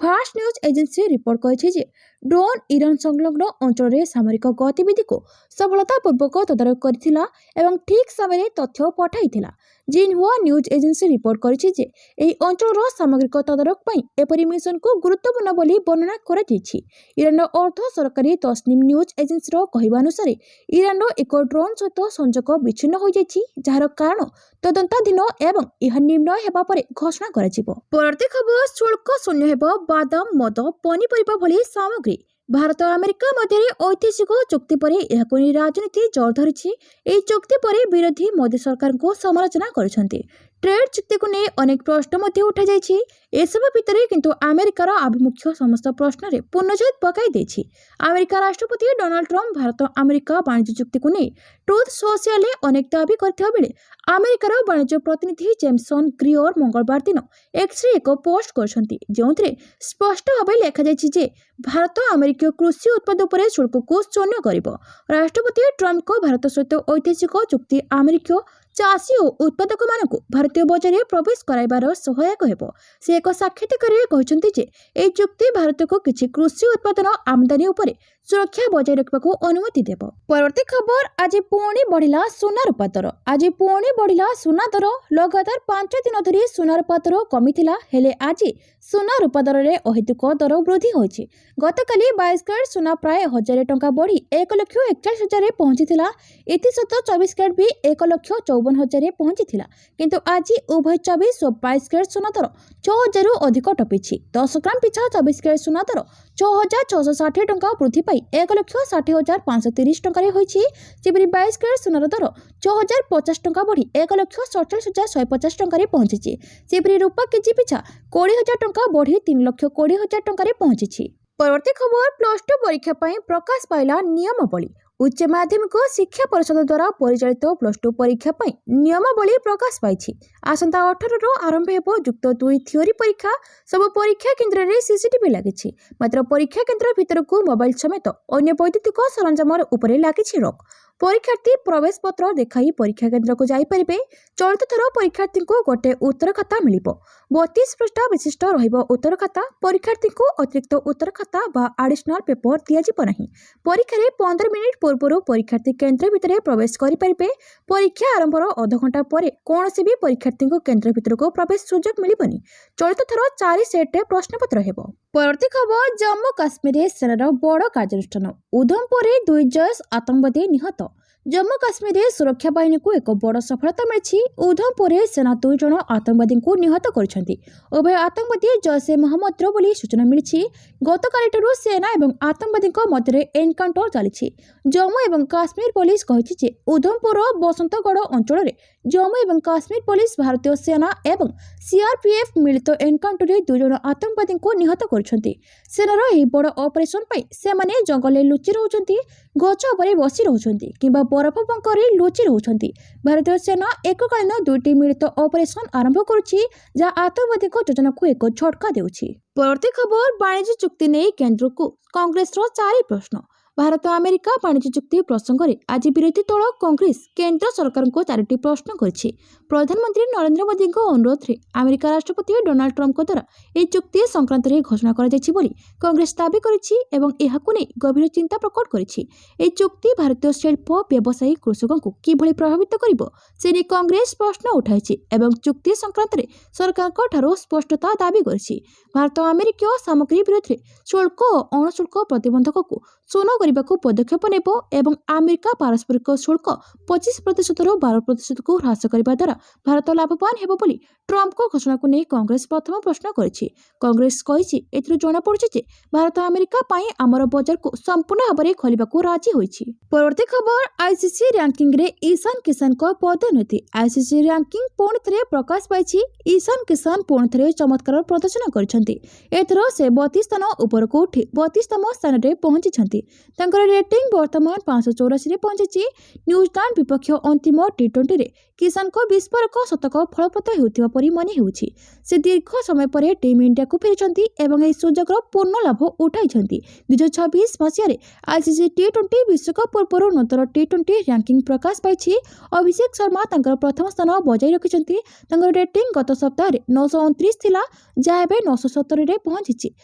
ଫାଷ୍ଟ ନ୍ୟୁଜ୍ ଏଜେନ୍ସି ରିପୋର୍ଟ କରିଛି ଯେ ଡ୍ରୋନ୍ ଇରାନ ସଂଲଗ୍ନ ଅଞ୍ଚଳରେ ସାମରିକ ଗତିବିଧିକୁ ସଫଳତାପୂର୍ବକ ତଦାରଖ କରିଥିଲା ଏବଂ ଠିକ୍ ସମୟରେ ତଥ୍ୟ ପଠାଇଥିଲା। ଜିନହୁଆ ନ୍ୟୁଜ୍ ଏଜେନ୍ସି ରିପୋର୍ଟ କରିଛି ଯେ ଏହି ଅଞ୍ଚଳର ସାମଗ୍ରିକ ତଦାରଖ ପାଇଁ ଏପରି ମିଶନକୁ ଗୁରୁତ୍ୱପୂର୍ଣ୍ଣ ବୋଲି ବର୍ଣ୍ଣନା କରାଯାଇଛି। ଇରାନର ଅର୍ଦ୍ଧ ସରକାରୀ ତସ୍ନିମ୍ ନ୍ୟୁଜ୍ ଏଜେନ୍ସିର କହିବା ଅନୁସାରେ ଇରାନର ଏକ ଡ୍ରୋନ୍ ସହିତ ସଂଯୋଗ ବିଚ୍ଛିନ୍ନ ହୋଇଯାଇଛି, ଯାହାର କାରଣ ତଦନ୍ତାଧୀନ ଏବଂ ଏହା ନିର୍ଣ୍ଣୟ ହେବା ପରେ ଘୋଷଣା କରାଯିବ। ପରବର୍ତ୍ତୀ ଖବର ଶୁଳ୍କ ଶୂନ୍ୟ ହେବ ବାଦାମ, ମଦ, ପନିପରିବା ଭଳି ସାମଗ୍ରୀ। ଭାରତ ଆମେରିକା ମଧ୍ୟରେ ଐତିହାସିକ ଚୁକ୍ତି ପରେ ଏହାକୁ ନେଇ ରାଜନୀତି ଜୋର ଧରିଛି। ଏହି ଚୁକ୍ତି ପରେ ବିରୋଧୀ ମୋଦି ସରକାରଙ୍କୁ ସମାଲୋଚନା କରିଛନ୍ତି। ଟ୍ରେଡ୍ ଚୁକ୍ତିକୁ ନେଇ ଅନେକ ପ୍ରଶ୍ନ ମଧ୍ୟ ଉଠାଯାଇଛି। ଏସବୁ ଭିତରେ କିନ୍ତୁ ଆମେରିକାର ଆଭିମୁଖ୍ୟ ସମସ୍ତ ପ୍ରଶ୍ନରେ ପୂର୍ଣ୍ଣଚ୍ଛେଦ ପକାଇ ଦେଇଛି। ଆମେରିକା ରାଷ୍ଟ୍ରପତି ଡୋନାଲ୍ଡ ଟ୍ରମ୍ପ ଭାରତ ଆମେରିକା ବାଣିଜ୍ୟ ଚୁକ୍ତିକୁ ନେଇ ଟ୍ରୁଥ୍ ସୋସିଆଲରେ ଅନେକ ଦାବି କରିଥିବା ବେଳେ ଆମେରିକାର ବାଣିଜ୍ୟ ପ୍ରତିନିଧି ଜେମସନ୍ ଗ୍ରିଅର୍ ମଙ୍ଗଳବାର ଦିନ ଏକ୍ସରେ ଏକ ପୋଷ୍ଟ କରିଛନ୍ତି ଯେଉଁଥିରେ ସ୍ପଷ୍ଟ ଭାବେ ଲେଖାଯାଇଛି ଯେ ଭାରତ ଆମେରିକୀୟ କୃଷି ଉତ୍ପାଦ ଉପରେ ଶୁଳ୍କକୁ ଶୂନ୍ୟ କରିବ। ରାଷ୍ଟ୍ରପତି ଟ୍ରମ୍ପଙ୍କ ଭାରତ ସହିତ ଐତିହାସିକ ଚୁକ୍ତି ଆମେରିକୀୟ ଚାଷୀ ଓ ଉତ୍ପାଦକମାନଙ୍କୁ ଭାରତୀୟ ବଜାରରେ ପ୍ରବେଶ କରାଇବାର ସହାୟକ ହେବ। ସେ ଏକ ସାକ୍ଷାତକାରରେ କହିଛନ୍ତି ଯେ ଏହି ଚୁକ୍ତି ଭାରତକୁ କିଛି କୃଷି ଉତ୍ପାଦନ ଆମଦାନୀ ଉପରେ ସୁରକ୍ଷା ବଜାୟ ରଖିବାକୁ ଅନୁମତି ଦେବ। ପରବର୍ତ୍ତୀ ଖବର, ଆଜି ପୁଣି ବଢ଼ିଲା ସୁନା ରୂପା ଦର। ଆଜି ପୁଣି ବଢ଼ିଲା ସୁନା ଦର। ଲଗାତାର 5 ଦିନ ଧରି ସୁନା ରୂପା ଦର କମିଥିଲା, ହେଲେ ଆଜି ସୁନା ରୂପା ଦରରେ ଅହେତୁକ ଦର ବୃଦ୍ଧି ହୋଇଛି। ଗତକାଲି 22 କ୍ୟାରେଟ୍ ସୁନା ପ୍ରାୟ 1000 ଟଙ୍କା ବଢ଼ି 1,41,000ରେ ପହଞ୍ଚିଥିଲା। ଏଥିସହିତ 24 କ୍ୟାରେଟ୍ ବି 1,54,000ରେ ପହଞ୍ଚିଥିଲା। କିନ୍ତୁ ଆଜି ଉଭୟ 24 ଓ 22 କ୍ୟାରେଟ୍ ସୁନା ଦର 6,000ରୁ ଅଧିକ ଟପିଛି। 10 ଗ୍ରାମ ପିଛା 24 କ୍ୟାରେଟ୍ ସୁନା ଦର 6,660 ଟଙ୍କା ବୃଦ୍ଧି ପାଇ 1,60,530 ଟଙ୍କାରେ ହୋଇଛି। ଯେପରି 22 କ୍ୟାରେଟ୍ ସୁନାର ଦର 6,050 ଟଙ୍କା ବଢ଼ି 1,47,150 ଟଙ୍କାରେ ପହଞ୍ଚିଛି। ସେପରି ରୂପା କେଜି ପିଛା 20,000 ଟଙ୍କା ବଢ଼ି 3,20,000 ଟଙ୍କାରେ ପହଞ୍ଚିଛି। ପରବର୍ତ୍ତୀ ଖବର, +2 ପରୀକ୍ଷା ପାଇଁ ପ୍ରକାଶ ପାଇଲା ନିୟମାବଳୀ। ଉଚ୍ଚ ମାଧ୍ୟମିକ ଶିକ୍ଷା ପରିଷଦ ଦ୍ୱାରା ପରିଚାଳିତ +2 ପରୀକ୍ଷା ପାଇଁ ନିୟମାବଳୀ ପ୍ରକାଶ ପାଇଛି। ଆସନ୍ତା 18ରୁ ଆରମ୍ଭ ହେବ ଯୁକ୍ତ 2 ଥିଓରି ପରୀକ୍ଷା। ସବୁ ପରୀକ୍ଷା କେନ୍ଦ୍ରରେ ସିସିଟିଭି ଲାଗିଛି। ମାତ୍ର ପରୀକ୍ଷା କେନ୍ଦ୍ର ଭିତରକୁ ମୋବାଇଲ ସମେତ ଅନ୍ୟ ବୈଦ୍ୟୁତିକ ସରଞ୍ଜାମ ଉପରେ ଲାଗିଛି ରକ୍। ପରୀକ୍ଷାର୍ଥୀ ପ୍ରବେଶ ପତ୍ର ଦେଖାଇ ପରୀକ୍ଷା କେନ୍ଦ୍ରକୁ ଯାଇପାରିବେ। ଚଳିତ ଥର ପରୀକ୍ଷାର୍ଥୀଙ୍କୁ ଗୋଟିଏ ଉତ୍ତର ଖାତା ମିଳିବ। 32 ପୃଷ୍ଠା ବିଶିଷ୍ଟ ରହିବ ଉତ୍ତର ଖାତା। ପରୀକ୍ଷାର୍ଥୀଙ୍କୁ ଅତିରିକ୍ତ ଉତ୍ତର ଖାତା ବା ଆଡିସନାଲ ପେପର ଦିଆଯିବ ନାହିଁ। ପରୀକ୍ଷାରେ 15 ମିନିଟ୍ ପୂର୍ବରୁ ପରୀକ୍ଷାର୍ଥୀ କେନ୍ଦ୍ର ଭିତରେ ପ୍ରବେଶ କରିପାରିବେ। ପରୀକ୍ଷା ଆରମ୍ଭର ଅଧଘଣ୍ଟା ପରେ କୌଣସି ବି ପରୀକ୍ଷାର୍ଥୀଙ୍କୁ କେନ୍ଦ୍ର ଭିତରକୁ ପ୍ରବେଶ ସୁଯୋଗ ମିଳିବନି। ଚଳିତ ଥର 4 ସେଟ୍ରେ ପ୍ରଶ୍ନପତ୍ର ହେବ। ପରବର୍ତ୍ତୀ ଖବର, ଜାମ୍ମୁ କାଶ୍ମୀରରେ ସେନାର ବଡ଼ କାର୍ଯ୍ୟାନୁଷ୍ଠାନ। ଉଧମପୁରରେ 2 ଜୈଶ ଆତଙ୍କବାଦୀ ନିହତ। ଜାମ୍ମୁ କାଶ୍ମୀରରେ ସୁରକ୍ଷା ବାହିନୀକୁ ଏକ ବଡ଼ ସଫଳତା ମିଳିଛି। ଉଧମପୁରରେ ସେନା 2 ଜଣ ଆତଙ୍କବାଦୀଙ୍କୁ ନିହତ କରିଛନ୍ତି। ଉଭୟ ଆତଙ୍କବାଦୀ ଜୈଶ ମହମ୍ମଦର ବୋଲି ସୂଚନା ମିଳିଛି। ଗତକାଲିଠାରୁ ସେନା ଏବଂ ଆତଙ୍କବାଦୀଙ୍କ ମଧ୍ୟରେ ଏନକାଉଣ୍ଟର ଚାଲିଛି। ଜମ୍ମୁ ଏବଂ କାଶ୍ମୀର ପୋଲିସ କହିଛି ଯେ ଉଧମପୁରର ବସନ୍ତଗଡ଼ ଅଞ୍ଚଳରେ ଜମ୍ମୁ ଏବଂ କାଶ୍ମୀର ପୋଲିସ, ଭାରତୀୟ ସେନା ଏବଂ ସିଆରପିଏଫ୍ ମିଳିତ ଏନକାଉଣ୍ଟରରେ 2 ଜଣ ଆତଙ୍କବାଦୀଙ୍କୁ ନିହତ କରିଛନ୍ତି। ସେନାର ଏହି ବଡ଼ ଅପରେସନ ପାଇଁ ସେମାନେ ଜଙ୍ଗଲରେ ଲୁଚି ରହୁଛନ୍ତି, ଗଛ ଉପରେ ବସି ରହୁଛନ୍ତି କିମ୍ବା ବରଫ ବଙ୍କରେ ଲୁଚି ରହୁଛନ୍ତି। ଭାରତୀୟ ସେନା ଏକକାଳୀନ 2ଟି ମିଳିତ ଅପରେସନ ଆରମ୍ଭ କରୁଛି, ଯାହା ଆତଙ୍କବାଦୀଙ୍କ ଯୋଜନାକୁ ଏକ ଝଟକା ଦେଉଛି। ପରବର୍ତ୍ତୀ ଖବର, ବାଣିଜ୍ୟ ଚୁକ୍ତି ନେଇ କେନ୍ଦ୍ରକୁ କଂଗ୍ରେସର 4 ପ୍ରଶ୍ନ। ଭାରତ ଆମେରିକା ବାଣିଜ୍ୟ ଚୁକ୍ତି ପ୍ରସଙ୍ଗରେ ଆଜି ବିରୋଧୀ ଦଳ କଂଗ୍ରେସ କେନ୍ଦ୍ର ସରକାରଙ୍କୁ 4ଟି ପ୍ରଶ୍ନ କରିଛି। ପ୍ରଧାନମନ୍ତ୍ରୀ ନରେନ୍ଦ୍ର ମୋଦିଙ୍କ ଅନୁରୋଧରେ ଆମେରିକା ରାଷ୍ଟ୍ରପତି ଡୋନାଲ୍ଡ ଟ୍ରମ୍ପଙ୍କ ଦ୍ୱାରା ଏହି ଚୁକ୍ତି ସଂକ୍ରାନ୍ତରେ ଘୋଷଣା କରାଯାଇଛି ବୋଲି କଂଗ୍ରେସ ଦାବି କରିଛି ଏବଂ ଏହାକୁ ନେଇ ଗଭୀର ଚିନ୍ତା ପ୍ରକଟ କରିଛି। ଏହି ଚୁକ୍ତି ଭାରତୀୟ ଶିଳ୍ପ, ବ୍ୟବସାୟୀ, କୃଷକଙ୍କୁ କିଭଳି ପ୍ରଭାବିତ କରିବ ସେ ନେଇ କଂଗ୍ରେସ ପ୍ରଶ୍ନ ଉଠାଇଛି ଏବଂ ଚୁକ୍ତି ସଂକ୍ରାନ୍ତରେ ସରକାରଙ୍କ ଠାରୁ ସ୍ପଷ୍ଟତା ଦାବି କରିଛି। ଭାରତ ଆମେରିକୀୟ ସାମଗ୍ରୀ ବିରୋଧରେ ଶୁଳ୍କ ଓ ଅଣଶୁଳ୍କ ପ୍ରତିବନ୍ଧକକୁ ଶୂନ କରିବାକୁ ପଦକ୍ଷେପ ନେବ ଏବଂ ଆମେରିକା ପାରସ୍ପରିକ ଶୁଳ୍କ 25%ରୁ 12%କୁ ହ୍ରାସ କରିବା ଦ୍ୱାରା ଭାରତ ଲାଭବାନ ହେବ ବୋଲି ଟ୍ରମ୍ପଙ୍କ ଘୋଷଣାକୁ ନେଇ କଂଗ୍ରେସ ପ୍ରଥମ ପ୍ରଶ୍ନ କରିଛି। କଂଗ୍ରେସ କହିଛି, ଏଥିରୁ ଜଣାପଡ଼ୁଛି ଯେ ଭାରତ ଆମେରିକା ପାଇଁ ଆମର ବଜାରକୁ ସମ୍ପୂର୍ଣ୍ଣ ଭାବରେ ଖୋଲିବାକୁ ରାଜି ହୋଇଛି। ପରବର୍ତ୍ତୀ ଖବର, ଆଇସିସି ର୍ୟାଙ୍କିଙ୍ଗରେ ଇଶାନ କିଶାନଙ୍କ ପଦୋନ୍ନତି। ଆଇସିସି ର୍ୟାଙ୍କିଙ୍ଗ ପୁଣି ଥରେ ପ୍ରକାଶ ପାଇଛି। ଇଶାନ କିଶାନ ପୁଣି ଥରେ ଚମତ୍କାର ପ୍ରଦର୍ଶନ କରିଛନ୍ତି। ଏଥର ସେ 32 ସ୍ଥାନ ଉପରକୁ ଉଠି 32ତମ ସ୍ଥାନରେ ପହଞ୍ଚିଛନ୍ତି। ତାଙ୍କର ରେଟିଂ ବର୍ତ୍ତମାନ 584ରେ ପହଞ୍ଚିଛି। ନ୍ୟୁଜିଲାଣ୍ଡ ବିପକ୍ଷ ଅନ୍ତିମ ଟି20ରେ କିଶାନଙ୍କ ବିସ୍ଫୋରକ ଶତକ ଫଳପ୍ରଦ ହେଉଥିବା ପରି ମନେ ହେଉଛି। ସେ ଦୀର୍ଘ ସମୟ ପରେ ଟିମ୍ ଇଣ୍ଡିଆକୁ ଫେରିଛନ୍ତି ଏବଂ ଏହି ସୁଯୋଗର ପୂର୍ଣ୍ଣ ଲାଭ ଉଠାଇଛନ୍ତି। 2026 ମସିହାରେ ଆଇସିସି ଟି20 ବିଶ୍ୱକପ୍ ପୂର୍ବରୁ ନୂତନ ଟି20 ର୍ୟାଙ୍କିଙ୍ଗ ପ୍ରକାଶ ପାଇଛି। ଅଭିଷେକ ଶର୍ମା ତାଙ୍କର ପ୍ରଥମ ସ୍ଥାନ ବଜାୟ ରଖିଛନ୍ତି। ତାଙ୍କର ରେଟିଂ ଗତ ସପ୍ତାହରେ 929 ଥିଲା, ଯାହା ଏବେ 970ରେ ପହଞ୍ଚିଛି।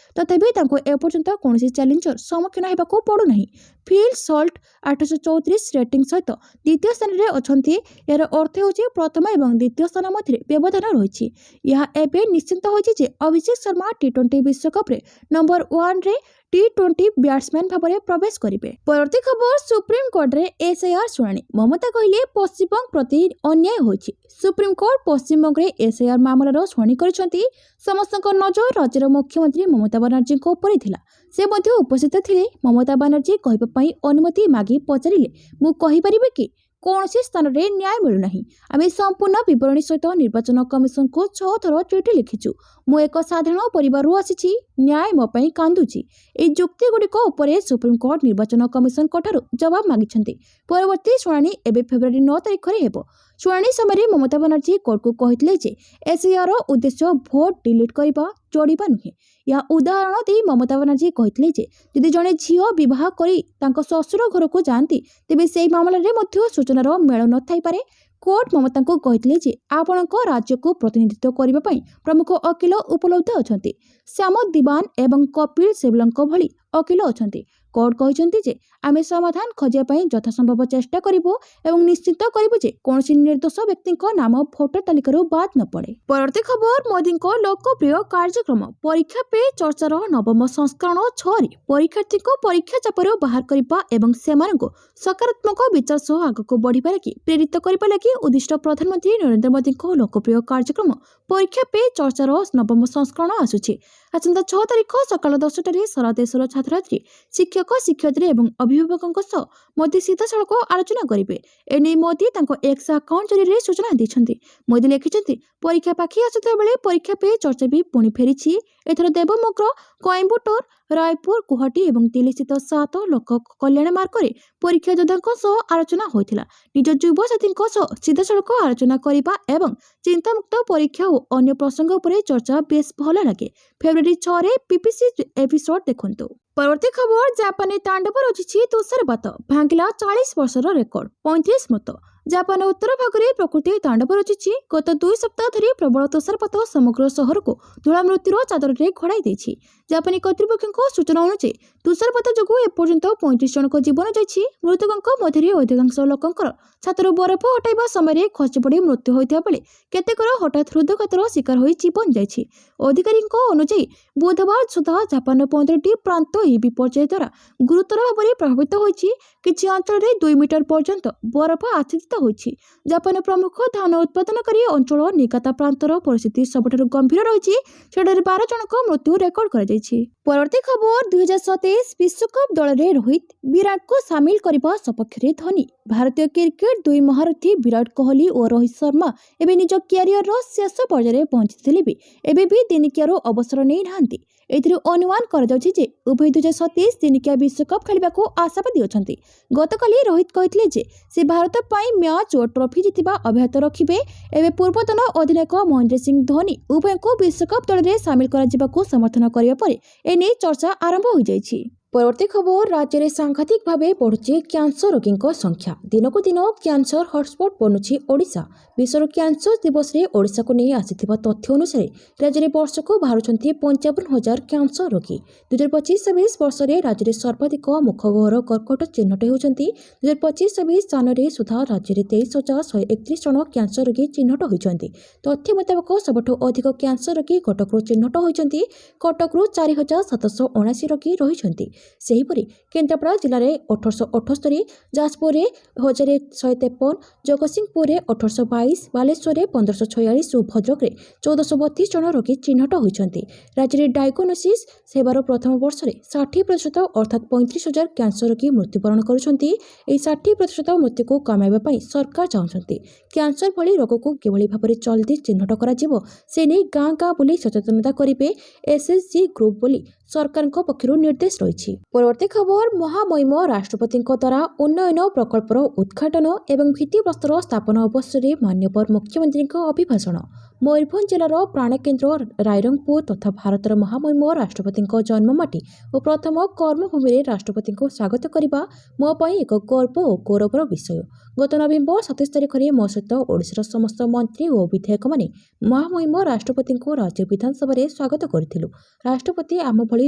ତଥାପି ତାଙ୍କୁ ଏପର୍ଯ୍ୟନ୍ତ କୌଣସି ଚ୍ୟାଲେଞ୍ଜର ସମ୍ମୁଖୀନ ହେବାକୁ ପଡ଼ୁନାହିଁ। ଫିଲ୍ ସଲ୍ଟ 834 ରେଟିଂ ସହିତ ଦ୍ୱିତୀୟ ସ୍ଥାନରେ ଅଛନ୍ତି। ଏହାର ଅର୍ଥ ହେଉଛି ପ୍ରଥମ ଏବଂ ଦ୍ୱିତୀୟ ସ୍ଥାନ ମଧ୍ୟରେ ବ୍ୟବଧାନ ରହିଛି। ଏହା ଏବେ ନିଶ୍ଚିତ ହୋଇଛି ଯେ ଅଭିଷେକ ଶର୍ମା ଟି20 ବିଶ୍ୱକପ୍ରେ ନମ୍ବର 1ରେ ଟି20 ବ୍ୟାଟ୍ସମ୍ୟାନ୍ ଭାବରେ ପ୍ରବେଶ କରିବେ। ପରବର୍ତ୍ତୀ ଖବର, ସୁପ୍ରିମକୋର୍ଟରେ ଏସ୍ଆଇଆର୍ ଶୁଣାଣି। ମମତା କହିଲେ ପଶ୍ଚିମବଙ୍ଗ ପ୍ରତି ଅନ୍ୟାୟ ହୋଇଛି। ସୁପ୍ରିମକୋର୍ଟ ପଶ୍ଚିମବଙ୍ଗରେ ଏସ୍ଆଇଆର୍ ମାମଲାର ଶୁଣାଣି କରିଛନ୍ତି। ସମସ୍ତଙ୍କ ନଜର ରାଜ୍ୟର ମୁଖ୍ୟମନ୍ତ୍ରୀ ମମତା ବାନାର୍ଜୀଙ୍କ ଉପରେ ଥିଲା। ସେ ମଧ୍ୟ ଉପସ୍ଥିତ ଥିଲେ। ମମତା ବାନାର୍ଜୀ କହିବା ପାଇଁ ଅନୁମତି ମାଗି ପଚାରିଲେ, ମୁଁ କହିପାରିବି କି କୌଣସି ସ୍ଥାନରେ ନ୍ୟାୟ ମିଳୁନାହିଁ। ଆମେ ସମ୍ପୂର୍ଣ୍ଣ ବିବରଣୀ ସହିତ ନିର୍ବାଚନ କମିଶନକୁ 6 ଥର ଚିଠି ଲିଖିଛୁ। ମୁଁ ଏକ ସାଧାରଣ ପରିବାରରୁ ଆସିଛି। ନ୍ୟାୟ ମୋ ପାଇଁ କାନ୍ଦୁଛି। ଏହି ଯୁକ୍ତିଗୁଡ଼ିକ ଉପରେ ସୁପ୍ରିମକୋର୍ଟ ନିର୍ବାଚନ କମିଶନଙ୍କଠାରୁ ଜବାବ ମାଗିଛନ୍ତି। ପରବର୍ତ୍ତୀ ଶୁଣାଣି ଏବେ ଫେବୃଆରୀ 9 ତାରିଖରେ ହେବ। ଶୁଣାଣି ସମୟରେ ମମତା ବାନାର୍ଜୀ କୋର୍ଟକୁ କହିଥିଲେ ଯେ ଏସ୍ଆଇଆର୍ର ଉଦ୍ଦେଶ୍ୟ ଭୋଟ ଡିଲିଟ୍ କରିବା, ଯୋଡ଼ିବା ନୁହେଁ। ଏହା ଉଦାହରଣ ଦେଇ ମମତା ବାନାର୍ଜୀ କହିଥିଲେ ଯେ ଯଦି ଜଣେ ଝିଅ ବିବାହ କରି ତାଙ୍କ ଶ୍ୱଶୁର ଘରକୁ ଯାଆନ୍ତି ତେବେ ସେହି ମାମଲାରେ ମଧ୍ୟ ସୂଚନାର ମେଳ ନଥାଇପାରେ। କୋର୍ଟ ମମତାଙ୍କୁ କହିଥିଲେ ଯେ ଆପଣଙ୍କ ରାଜ୍ୟକୁ ପ୍ରତିନିଧିତ୍ୱ କରିବା ପାଇଁ ପ୍ରମୁଖ ଓକିଲ ଉପଲବ୍ଧ ଅଛନ୍ତି। ଶ୍ୟାମ ଦିବାନ ଏବଂ କପିଲ ସିବଲଙ୍କ ଭଳି ଓକିଲ ଅଛନ୍ତି। କୋର୍ଟ କହିଛନ୍ତି ଯେ ଆମେ ସମାଧାନ ଖୋଜିବା ପାଇଁ ଯଥାସମ୍ଭବ ଚେଷ୍ଟା କରିବୁ ଏବଂ ନିଶ୍ଚିତ କରିବୁ ଯେ କୌଣସି ନିର୍ଦ୍ଦୋଷ ବ୍ୟକ୍ତିଙ୍କ ନାମ ଭୋଟର ତାଲିକାରୁ ବାଦ୍ ନ ପଡ଼େ। ପରବର୍ତ୍ତୀ ଖବର, ମୋଦିଙ୍କ ଲୋକପ୍ରିୟ କାର୍ଯ୍ୟକ୍ରମ ପରୀକ୍ଷା ପେ ଚର୍ଚ୍ଚାର ନବମ ସଂସ୍କରଣ 6ରେ ପରୀକ୍ଷାର୍ଥୀଙ୍କୁ ପରୀକ୍ଷା ଚାପରୁ ବାହାର କରିବା ଏବଂ ସେମାନଙ୍କୁ ସକାରାତ୍ମକ ବିଚାର ସହ ଆଗକୁ ବଢ଼ିବା ଲାଗି ପ୍ରେରିତ କରିବା ଲାଗି ଉଦ୍ଦିଷ୍ଟ ପ୍ରଧାନମନ୍ତ୍ରୀ ନରେନ୍ଦ୍ର ମୋଦିଙ୍କ ଲୋକପ୍ରିୟ କାର୍ଯ୍ୟକ୍ରମ ପରୀକ୍ଷା ପେ ଚର୍ଚ୍ଚାର ନବମ ସଂସ୍କରଣ ଆସୁଛି। ଆସନ୍ତା 6 ତାରିଖ ସକାଳ 10ଟାରେ ସାରା ଦେଶର ଛାତ୍ରଛାତ୍ରୀ, ଶିକ୍ଷକ, ଶିକ୍ଷୟିତ୍ରୀ ଏବଂ ଅଭିଭାବକଙ୍କ ସହ ମୋଦି ସିଧାସଳଖ ଆଲୋଚନା କରିବେ। ଏନେଇ ମୋଦି ତାଙ୍କ ଏକ୍ସ ଆକାଉଣ୍ଟ ଜରିଆରେ ସୂଚନା ଦେଇଛନ୍ତି। ମୋଦି ଲେଖିଛନ୍ତି, ପରୀକ୍ଷା ପାଖେଇ ଆସୁଥିବା ବେଳେ ପରୀକ୍ଷା ପେ ଚର୍ଚ୍ଚା ବି ପୁଣି ଫେରିଛି। ଏଥର ଦେବମୋଗ୍ର, କୋଏମ୍ବାଟୁର, ରାୟପୁର, ଗୁହାଟୀ ଏବଂ ଦିଲ୍ଲୀ ସ୍ଥିତ 7 ଲୋକ କଲ୍ୟାଣ ମାର୍ଗରେ ପରୀକ୍ଷା ଯୋଦ୍ଧାଙ୍କ ସହ ଆଲୋଚନା ହୋଇଥିଲା। ନିଜ ଯୁବସାଥୀଙ୍କ ସହ ସିଧାସଳଖ ଆଲୋଚନା କରିବା ଏବଂ ଚିନ୍ତାମୁକ୍ତ ପରୀକ୍ଷା ଓ ଅନ୍ୟ ପ୍ରସଙ୍ଗ ଉପରେ ଚର୍ଚ୍ଚା ବେଶ୍ ଭଲ ଲାଗେ। ଫେବୃଆରୀ 6ରେ ପିପିସି ଏପିସୋଡ ଦେଖନ୍ତୁ। ପରବର୍ତ୍ତୀ ଖବର, ଜାପାନରେ ତାଣ୍ଡବ ରଚିଛି ତୁଷାରପାତ, ଭାଙ୍ଗିଲା 40 ବର୍ଷର ରେକର୍ଡ, 35 ମୃତ। ଜାପାନ ଉତ୍ତର ଭାଗରେ ପ୍ରକୃତି ତାଣ୍ଡବ ରଚିଛି। ଗତ 2 ସପ୍ତାହ ଧରି ପ୍ରବଳ ତୁଷାରପାତ ସମଗ୍ର ସହରକୁ ଧଳା ମୃତ୍ୟୁର ଚାଦରରେ ଘୋଡ଼ାଇ ଦେଇଛି। ଜାପାନୀ କର୍ତ୍ତୃପକ୍ଷଙ୍କ ସୂଚନା ଅନୁଯାୟୀ ତୁଷାରପାତ ଯୋଗୁଁ ଏପର୍ଯ୍ୟନ୍ତ 35 ଜଣଙ୍କ ଜୀବନ ଯାଇଛି। ମୃତକଙ୍କ ମଧ୍ୟରେ ଅଧିକାଂଶ ଲୋକଙ୍କର ଛାତରୁ ବରଫ ହଟାଇବା ସମୟରେ ଖସିପଡ଼ି ମୃତ୍ୟୁ ହୋଇଥିବା ବେଳେ କେତେକର ହଠାତ୍ ହୃଦଘାତର ଶିକାର ହୋଇ ଜୀବନ ଯାଇଛି। ଅଧିକାରୀଙ୍କ ଅନୁଯାୟୀ ବୁଧବାର ସୁଦ୍ଧା ଜାପାନର 15ଟି ପ୍ରାନ୍ତ ଏହି ବିପର୍ଯ୍ୟୟ ଦ୍ୱାରା ଗୁରୁତର ଭାବରେ ପ୍ରଭାବିତ ହୋଇଛି। କିଛି ଅଞ୍ଚଳରେ 2 ମିଟର ପର୍ଯ୍ୟନ୍ତ ବରଫ ଆଚ୍ଛାଦିତ ହୋଇଛି। ଜାପାନ ପ୍ରମୁଖ ଧାନ ଉତ୍ପାଦନକାରୀ ଅଞ୍ଚଳ ନିଗାତା ପ୍ରାନ୍ତର ପରିସ୍ଥିତି ସବୁଠାରୁ ଗମ୍ଭୀର ରହିଛି। ସେଠାରେ 12 ଜଣଙ୍କ ମୃତ୍ୟୁ ରେକର୍ଡ କରାଯାଇଛି। ପରବର୍ତ୍ତୀ ଖବର, 2027 ବିଶ୍ୱକପ୍ ଦଳରେ ରୋହିତ, ବିରାଟଙ୍କୁ ସାମିଲ କରିବା ସପକ୍ଷରେ ଧୋନି। ଭାରତୀୟ କ୍ରିକେଟ 2 ମହାରଥୀ ବିରାଟ କୋହଲି ଓ ରୋହିତ ଶର୍ମା ଏବେ ନିଜ କ୍ୟାରିୟରର ଶେଷ ପର୍ଯ୍ୟାୟରେ ପହଞ୍ଚିଥିଲେ ବି ଏବେ ବି ଦିନିକିଆରୁ ଅବସର ନେଇନାହାନ୍ତି। ଏଥିରୁ ଅନୁମାନ କରାଯାଉଛି ଯେ ଉଭୟ 2027 ଦିନିକିଆ ବିଶ୍ୱକପ୍ ଖେଳିବାକୁ ଆଶାବାଦୀ ଅଛନ୍ତି। ଗତକାଲି ରୋହିତ କହିଥିଲେ ଯେ ସେ ଭାରତ ପାଇଁ ମ୍ୟାଚ୍ ଓ ଟ୍ରଫି ଜିତିବା ଅବ୍ୟାହତ ରଖିବେ। ଏବେ ପୂର୍ବତନ ଅଧିନାୟକ ମହେନ୍ଦ୍ର ସିଂ ଧୋନି ଉଭୟଙ୍କୁ ବିଶ୍ୱକପ୍ ଦଳରେ ସାମିଲ କରାଯିବାକୁ ସମର୍ଥନ କରିବା ପରେ ଏନେଇ ଚର୍ଚ୍ଚା ଆରମ୍ଭ ହୋଇଯାଇଛି। ପରବର୍ତ୍ତୀ ଖବର, ରାଜ୍ୟରେ ସାଂଘାତିକ ଭାବେ ବଢ଼ୁଛି କ୍ୟାନ୍ସର ରୋଗୀଙ୍କ ସଂଖ୍ୟା। ଦିନକୁ ଦିନ କ୍ୟାନ୍ସର ହଟସ୍ପଟ୍ ବନୁଛି ଓଡ଼ିଶା। ବିଶ୍ୱର କ୍ୟାନ୍ସର ଦିବସରେ ଓଡ଼ିଶାକୁ ନେଇ ଆସିଥିବା ତଥ୍ୟ ଅନୁସାରେ ରାଜ୍ୟରେ ବର୍ଷକୁ ବାହାରୁଛନ୍ତି 55,000 କ୍ୟାନ୍ସର ରୋଗୀ। 2025-26 ବର୍ଷରେ ରାଜ୍ୟରେ ସର୍ବାଧିକ ମୁଖଗହ୍ୱର କର୍କଟ ଚିହ୍ନଟ ହେଉଛନ୍ତି। 2025-26 ଜାନୁଆରୀ ସୁଦ୍ଧା ରାଜ୍ୟରେ 23,131 ଜଣ କ୍ୟାନ୍ସର ରୋଗୀ ଚିହ୍ନଟ ହୋଇଛନ୍ତି। ତଥ୍ୟ ମୁତାବକ ସବୁଠୁ ଅଧିକ କ୍ୟାନ୍ସର ରୋଗୀ କଟକରୁ ଚିହ୍ନଟ ହୋଇଛନ୍ତି। କଟକରୁ 4,779 ରୋଗୀ ରହିଛନ୍ତି। ସେହିପରି କେନ୍ଦ୍ରାପଡ଼ା ଜିଲ୍ଲାରେ 1,878, ଯାଜପୁରରେ 1,153, ଜଗତସିଂହପୁରରେ 1,822, ବାଲେଶ୍ୱରରେ 1,546 ଓ ଭଦ୍ରକରେ 1,432 ଜଣ ରୋଗୀ ଚିହ୍ନଟ ହୋଇଛନ୍ତି। ରାଜ୍ୟରେ ଡାଇଗ୍ନୋସିସ୍ ସେବାର ପ୍ରଥମ ବର୍ଷରେ 60% ଅର୍ଥାତ୍ 35,000 କ୍ୟାନ୍ସର ରୋଗୀ ମୃତ୍ୟୁବରଣ କରୁଛନ୍ତି। ଏହି 60% ମୃତ୍ୟୁକୁ କମାଇବା ପାଇଁ ସରକାର ଚାହୁଁଛନ୍ତି। କ୍ୟାନ୍ସର ଭଳି ରୋଗକୁ କିଭଳି ଭାବରେ ଜଲ୍ଦି ଚିହ୍ନଟ କରାଯିବ ସେ ନେଇ ଗାଁ ଗାଁ ବୁଲି ସଚେତନତା କରିବେ ଏସ୍ଏଚ୍ଜି ଗ୍ରୁପ୍ ବୋଲି ସରକାରଙ୍କ ପକ୍ଷରୁ ନିର୍ଦ୍ଦେଶ ରହିଛି। ପରବର୍ତ୍ତୀ ଖବର, ମହାମହିମ ରାଷ୍ଟ୍ରପତିଙ୍କ ଦ୍ୱାରା ଉନ୍ନୟନ ପ୍ରକଳ୍ପର ଉଦ୍ଘାଟନ ଏବଂ ଭିତ୍ତିପ୍ରସ୍ତର ସ୍ଥାପନ ଅବସରରେ ମାନ୍ୟବର ମୁଖ୍ୟମନ୍ତ୍ରୀଙ୍କ ଅଭିଭାଷଣ। ମୟୂରଭଞ୍ଜ ଜିଲ୍ଲାର ପ୍ରାଣକେନ୍ଦ୍ର ରାଇରଙ୍ଗପୁର ତଥା ଭାରତର ମହାମହିମ ରାଷ୍ଟ୍ରପତିଙ୍କ ଜନ୍ମମାଟି ଓ ପ୍ରଥମ କର୍ମଭୂମିରେ ରାଷ୍ଟ୍ରପତିଙ୍କୁ ସ୍ୱାଗତ କରିବା ମୋ ପାଇଁ ଏକ ଗର୍ବ ଓ ଗୌରବର ବିଷୟ। ଗତ ନଭେମ୍ବର 27 ତାରିଖରେ ମୋ ସହିତ ଓଡ଼ିଶାର ସମସ୍ତ ମନ୍ତ୍ରୀ ଓ ବିଧାୟକମାନେ ମହାମହିମ ରାଷ୍ଟ୍ରପତିଙ୍କୁ ରାଜ୍ୟ ବିଧାନସଭାରେ ସ୍ୱାଗତ କରିଥିଲୁ। ରାଷ୍ଟ୍ରପତି ଆମ ଭଳି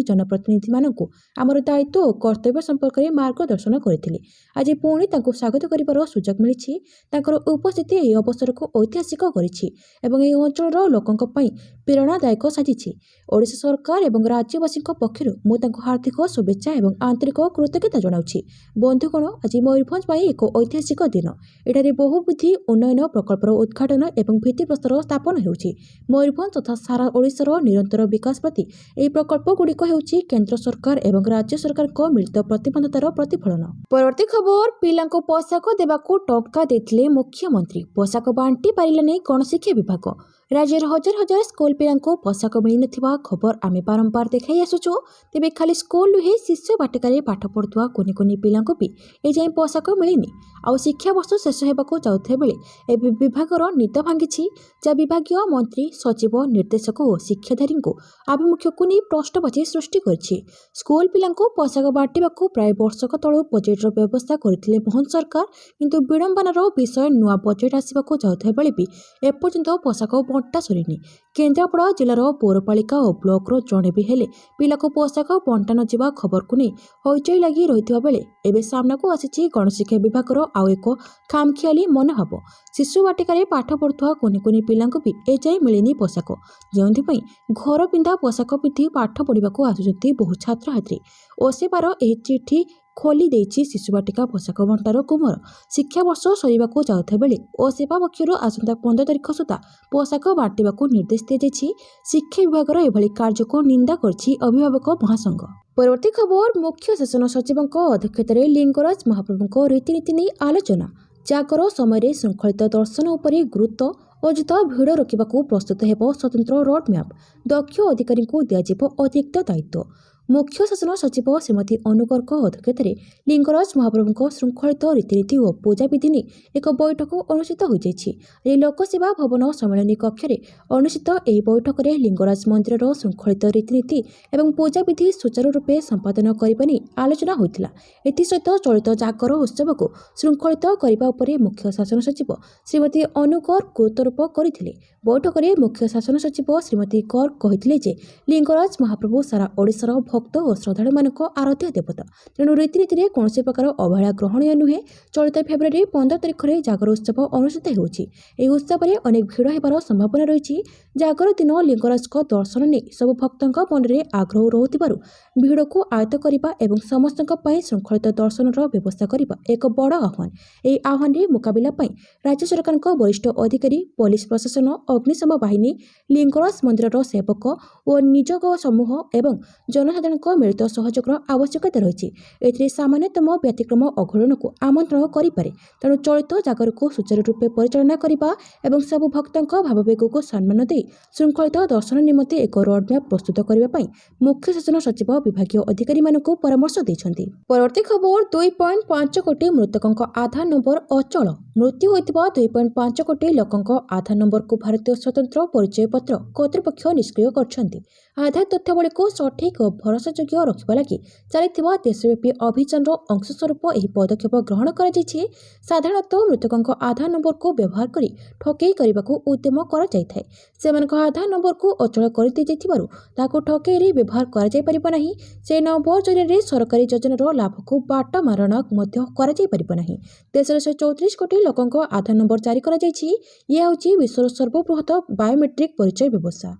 ଜନପ୍ରତିନିଧିମାନଙ୍କୁ ଆମର ଦାୟିତ୍ୱ ଓ କର୍ତ୍ତବ୍ୟ ସମ୍ପର୍କରେ ମାର୍ଗଦର୍ଶନ କରିଥିଲେ। ଆଜି ପୁଣି ତାଙ୍କୁ ସ୍ୱାଗତ କରିବାର ସୁଯୋଗ ମିଳିଛି। ତାଙ୍କର ଉପସ୍ଥିତି ଏହି ଅବସରକୁ ଐତିହାସିକ କରିଛି ଏବଂ ଏହି ଅଞ୍ଚଳର ଲୋକଙ୍କ ପାଇଁ ପ୍ରେରଣାଦାୟକ ସାଜିଛି। ଓଡ଼ିଶା ସରକାର ଏବଂ ରାଜ୍ୟବାସୀଙ୍କ ପକ୍ଷରୁ ମୁଁ ତାଙ୍କୁ ହାର୍ଦ୍ଦିକ ଶୁଭେଚ୍ଛା ଏବଂ ଆନ୍ତରିକ କୃତଜ୍ଞତା ଜଣାଉଛି। ବନ୍ଧୁଗଣ, ଆଜି ମୟୂରଭଞ୍ଜ ପାଇଁ ଏକ ଐତିହାସିକ ଦିନ। ଏଠାରେ ବହୁବିଧ ଉନ୍ନୟନ ପ୍ରକଳ୍ପର ଉଦ୍ଘାଟନ ଏବଂ ଭିତ୍ତିପ୍ରସ୍ତର ସ୍ଥାପନ ହେଉଛି। ମୟୂରଭଞ୍ଜ ତଥା ସାରା ଓଡ଼ିଶାର ନିରନ୍ତର ବିକାଶ ପ୍ରତି ଏହି ପ୍ରକଳ୍ପଗୁଡ଼ିକ ହେଉଛି କେନ୍ଦ୍ର ସରକାର ଏବଂ ରାଜ୍ୟ ସରକାରଙ୍କ ମିଳିତ ପ୍ରତିବଦ୍ଧତାର ପ୍ରତିଫଳନ। ପରବର୍ତ୍ତୀ ଖବର, ପିଲାଙ୍କୁ ପୋଷାକ ଦେବାକୁ ଟଙ୍କା ଦେଇଥିଲେ ମୁଖ୍ୟମନ୍ତ୍ରୀ, ପୋଷାକ ବାଣ୍ଟି ପାରିଲାନି ଗଣଶିକ୍ଷା ବିଭାଗ। राज्यर हजार हजार स्कूल पिलांको पोशाक मिल नथिबा खबर आमे बारंबार देखाई आसुछु। तेबे खाली स्कूल नुहे शिशु बाटिकारे पाठ पढ़ुवा कुनि कुनि पिलांको भी ए जाई पोशाक मिलिनी। आउ शिक्षा वर्ष शेष हेबाको जाउथे बेले ए विभागर निद भांगिछि। जा विभागीय मंत्री सचिव निर्देशक और शिक्षाधारी आभिमुख्यकु नहीं प्रश्नवाची सृष्टि करछि। स्कूल पिलांको पोशाक बांटिबाकू प्राय वर्षक तळु बजेटर व्यवस्था करथिले मोहन सरकार, किंतु विडंबनार विषय नुआ बजेट आसिबाकू जाउथे बेले भी एपर्यंत पोशाक बंटा सरीनी। केन्द्रापड़ा जिलार पौरपालिका और ब्लॉकर जड़े भी हेले पिलाको पोशाक बंटा न जिबा खबर को नहीं हईचई लगी रही बेले एबे सामना को आसी गणशिक्षा विभाग आउ एक खामखियाली मनोभाव। शिशु बाटिकार पाठ पढ़ुवा कुनि कुनि पिलांको भी एजाए मिलिनी पोशाक, जो घर पिंधा पोशाक पिंधि पाठ पढ़ा आसुच्च बहु छात्र छात्री। ओसेबार यह चिठी खोली देछि शिशु बाटिका पोशाक बंटार गुमर। शिक्षा वर्ष सरिबाकू जाउथा बेले ओसेवा पक्षरु आसंता 15 तारिख सुधा पोशाक बांटिबाकू निर्देश दिया। शिक्षा विभागर एभली कार्य को निंदा करछि अभिभावक महासंघ। परवर्ती खबर मुख्य शासन सचिवଙ୍କ अध्यक्षतार लिंगराज महाप्रभुଙ୍କ रीतिनीति नहीं आलोचना। जागर समय श्रृंखलित दर्शन उपरे गुरुत्व अजित भिड़ रोकवाकू प्रस्तुत हेब स्वतंत्र रोडमैप। दक्ष अधिकारी को दियाजिब अतिरिक्त दायित्व। मुख्य शासन सचिव श्रीमती अनु गर्ग अध्यक्षतार लिंगराज महाप्रभुଙ୍କ श्रृंखलित रीतिनीति और पूजा विधि नहीं एक बैठक अनुष्ठित हो लोकसेवा भवन सम्मेलन कक्ष अनुष्ठित यह बैठक में लिंगराज मंदिर श्रृंखलित रीतिनीति और पूजा विधि सुचारू रूपे संपादन करने आलोचना होता। एसत चलित जागर उत्सव को श्रृंखलित करने मुख्य शासन सचिव श्रीमती अनु गर्ग गुरुत्वारोप करते। बैठक में मुख्य शासन सचिव श्रीमती गर्ग कहते लिंगराज महाप्रभु सारा ओडिशार भक्त और श्रद्धालु मानक आराध्य देवता, तेणु रीतिनीति कौन प्रकार अवहेला ग्रहणीय नुहे। चलित फेब्रुआरी 15 तारिख में जागर उत्सव अनुष्ठित होछि। उत्सव में अनेक भिड़ होबार संभावना रही। जागर दिन लिंगराज दर्शन नहीं सब भक्तों मन में आग्रह रोथिबारु भिड़ को आयत्त करने और समस्त श्रृंखलित दर्शन व्यवस्था करने एक बड़ आह्वान। यह आह्वान में मुकाबला राज्य सरकार वरिष्ठ अधिकारी, पुलिस प्रशासन, अग्निशम बाहिनी, लिंगराज मंदिर सेवक और निजोग समूह एवं जनसाधारण मिलित सहयोगर आवश्यकता रही। सामान्यतम व्यतिक्रम अघोषण को आमंत्रण करें। तेणु चलित जागर को सुचारू रूपे परिचालना करने और सब भक्तों भावावेग को सम्मान दे श्रृंखलित दर्शन निमंते एक रोडमैप प्रस्तुत करने मुख्य शासन सचिव विभागीय अधिकारी मानक परामर्श देछन्ति। परवर्ती खबर 2.5 कोटी मृतकों आधार नंबर अचल। मृत्यु होइतिबा 2.5 कोटी लोकों आधार नंबर को भारतीय स्वतंत्र परिचय पत्र कर्तृपक्ष निष्क्रिय करछन्ति। आधार तथ्यावली को सठिक और भरोसायोग्य रखिबा लागि चलिथिबा देशव्यापी अभियान अंशस्वरूप यह पदक्षेप ग्रहण कराଯାଇଛି। साधारणतः मृतकों आधार नंबर को व्यवहार करी ठकेई करने उद्यम कराଯାଇଥାଏ। सेमानक आधार नंबर को अचल कर दिଯାଇथिबारु ताको ठकेई व्यवहार कराଯାଇ परिबो नाही। से नंबर जरिए सरकारी योजनार लाभ को बाट मारणा मध्य कराଯାଇ परिबो नाही। देशर 134 कोटी लोकों आधार नंबर जारी कराଯାଇଛି। यह ହେଉଛି विश्वर सर्वबृहत बायोमेट्रिक परिचय व्यवस्था।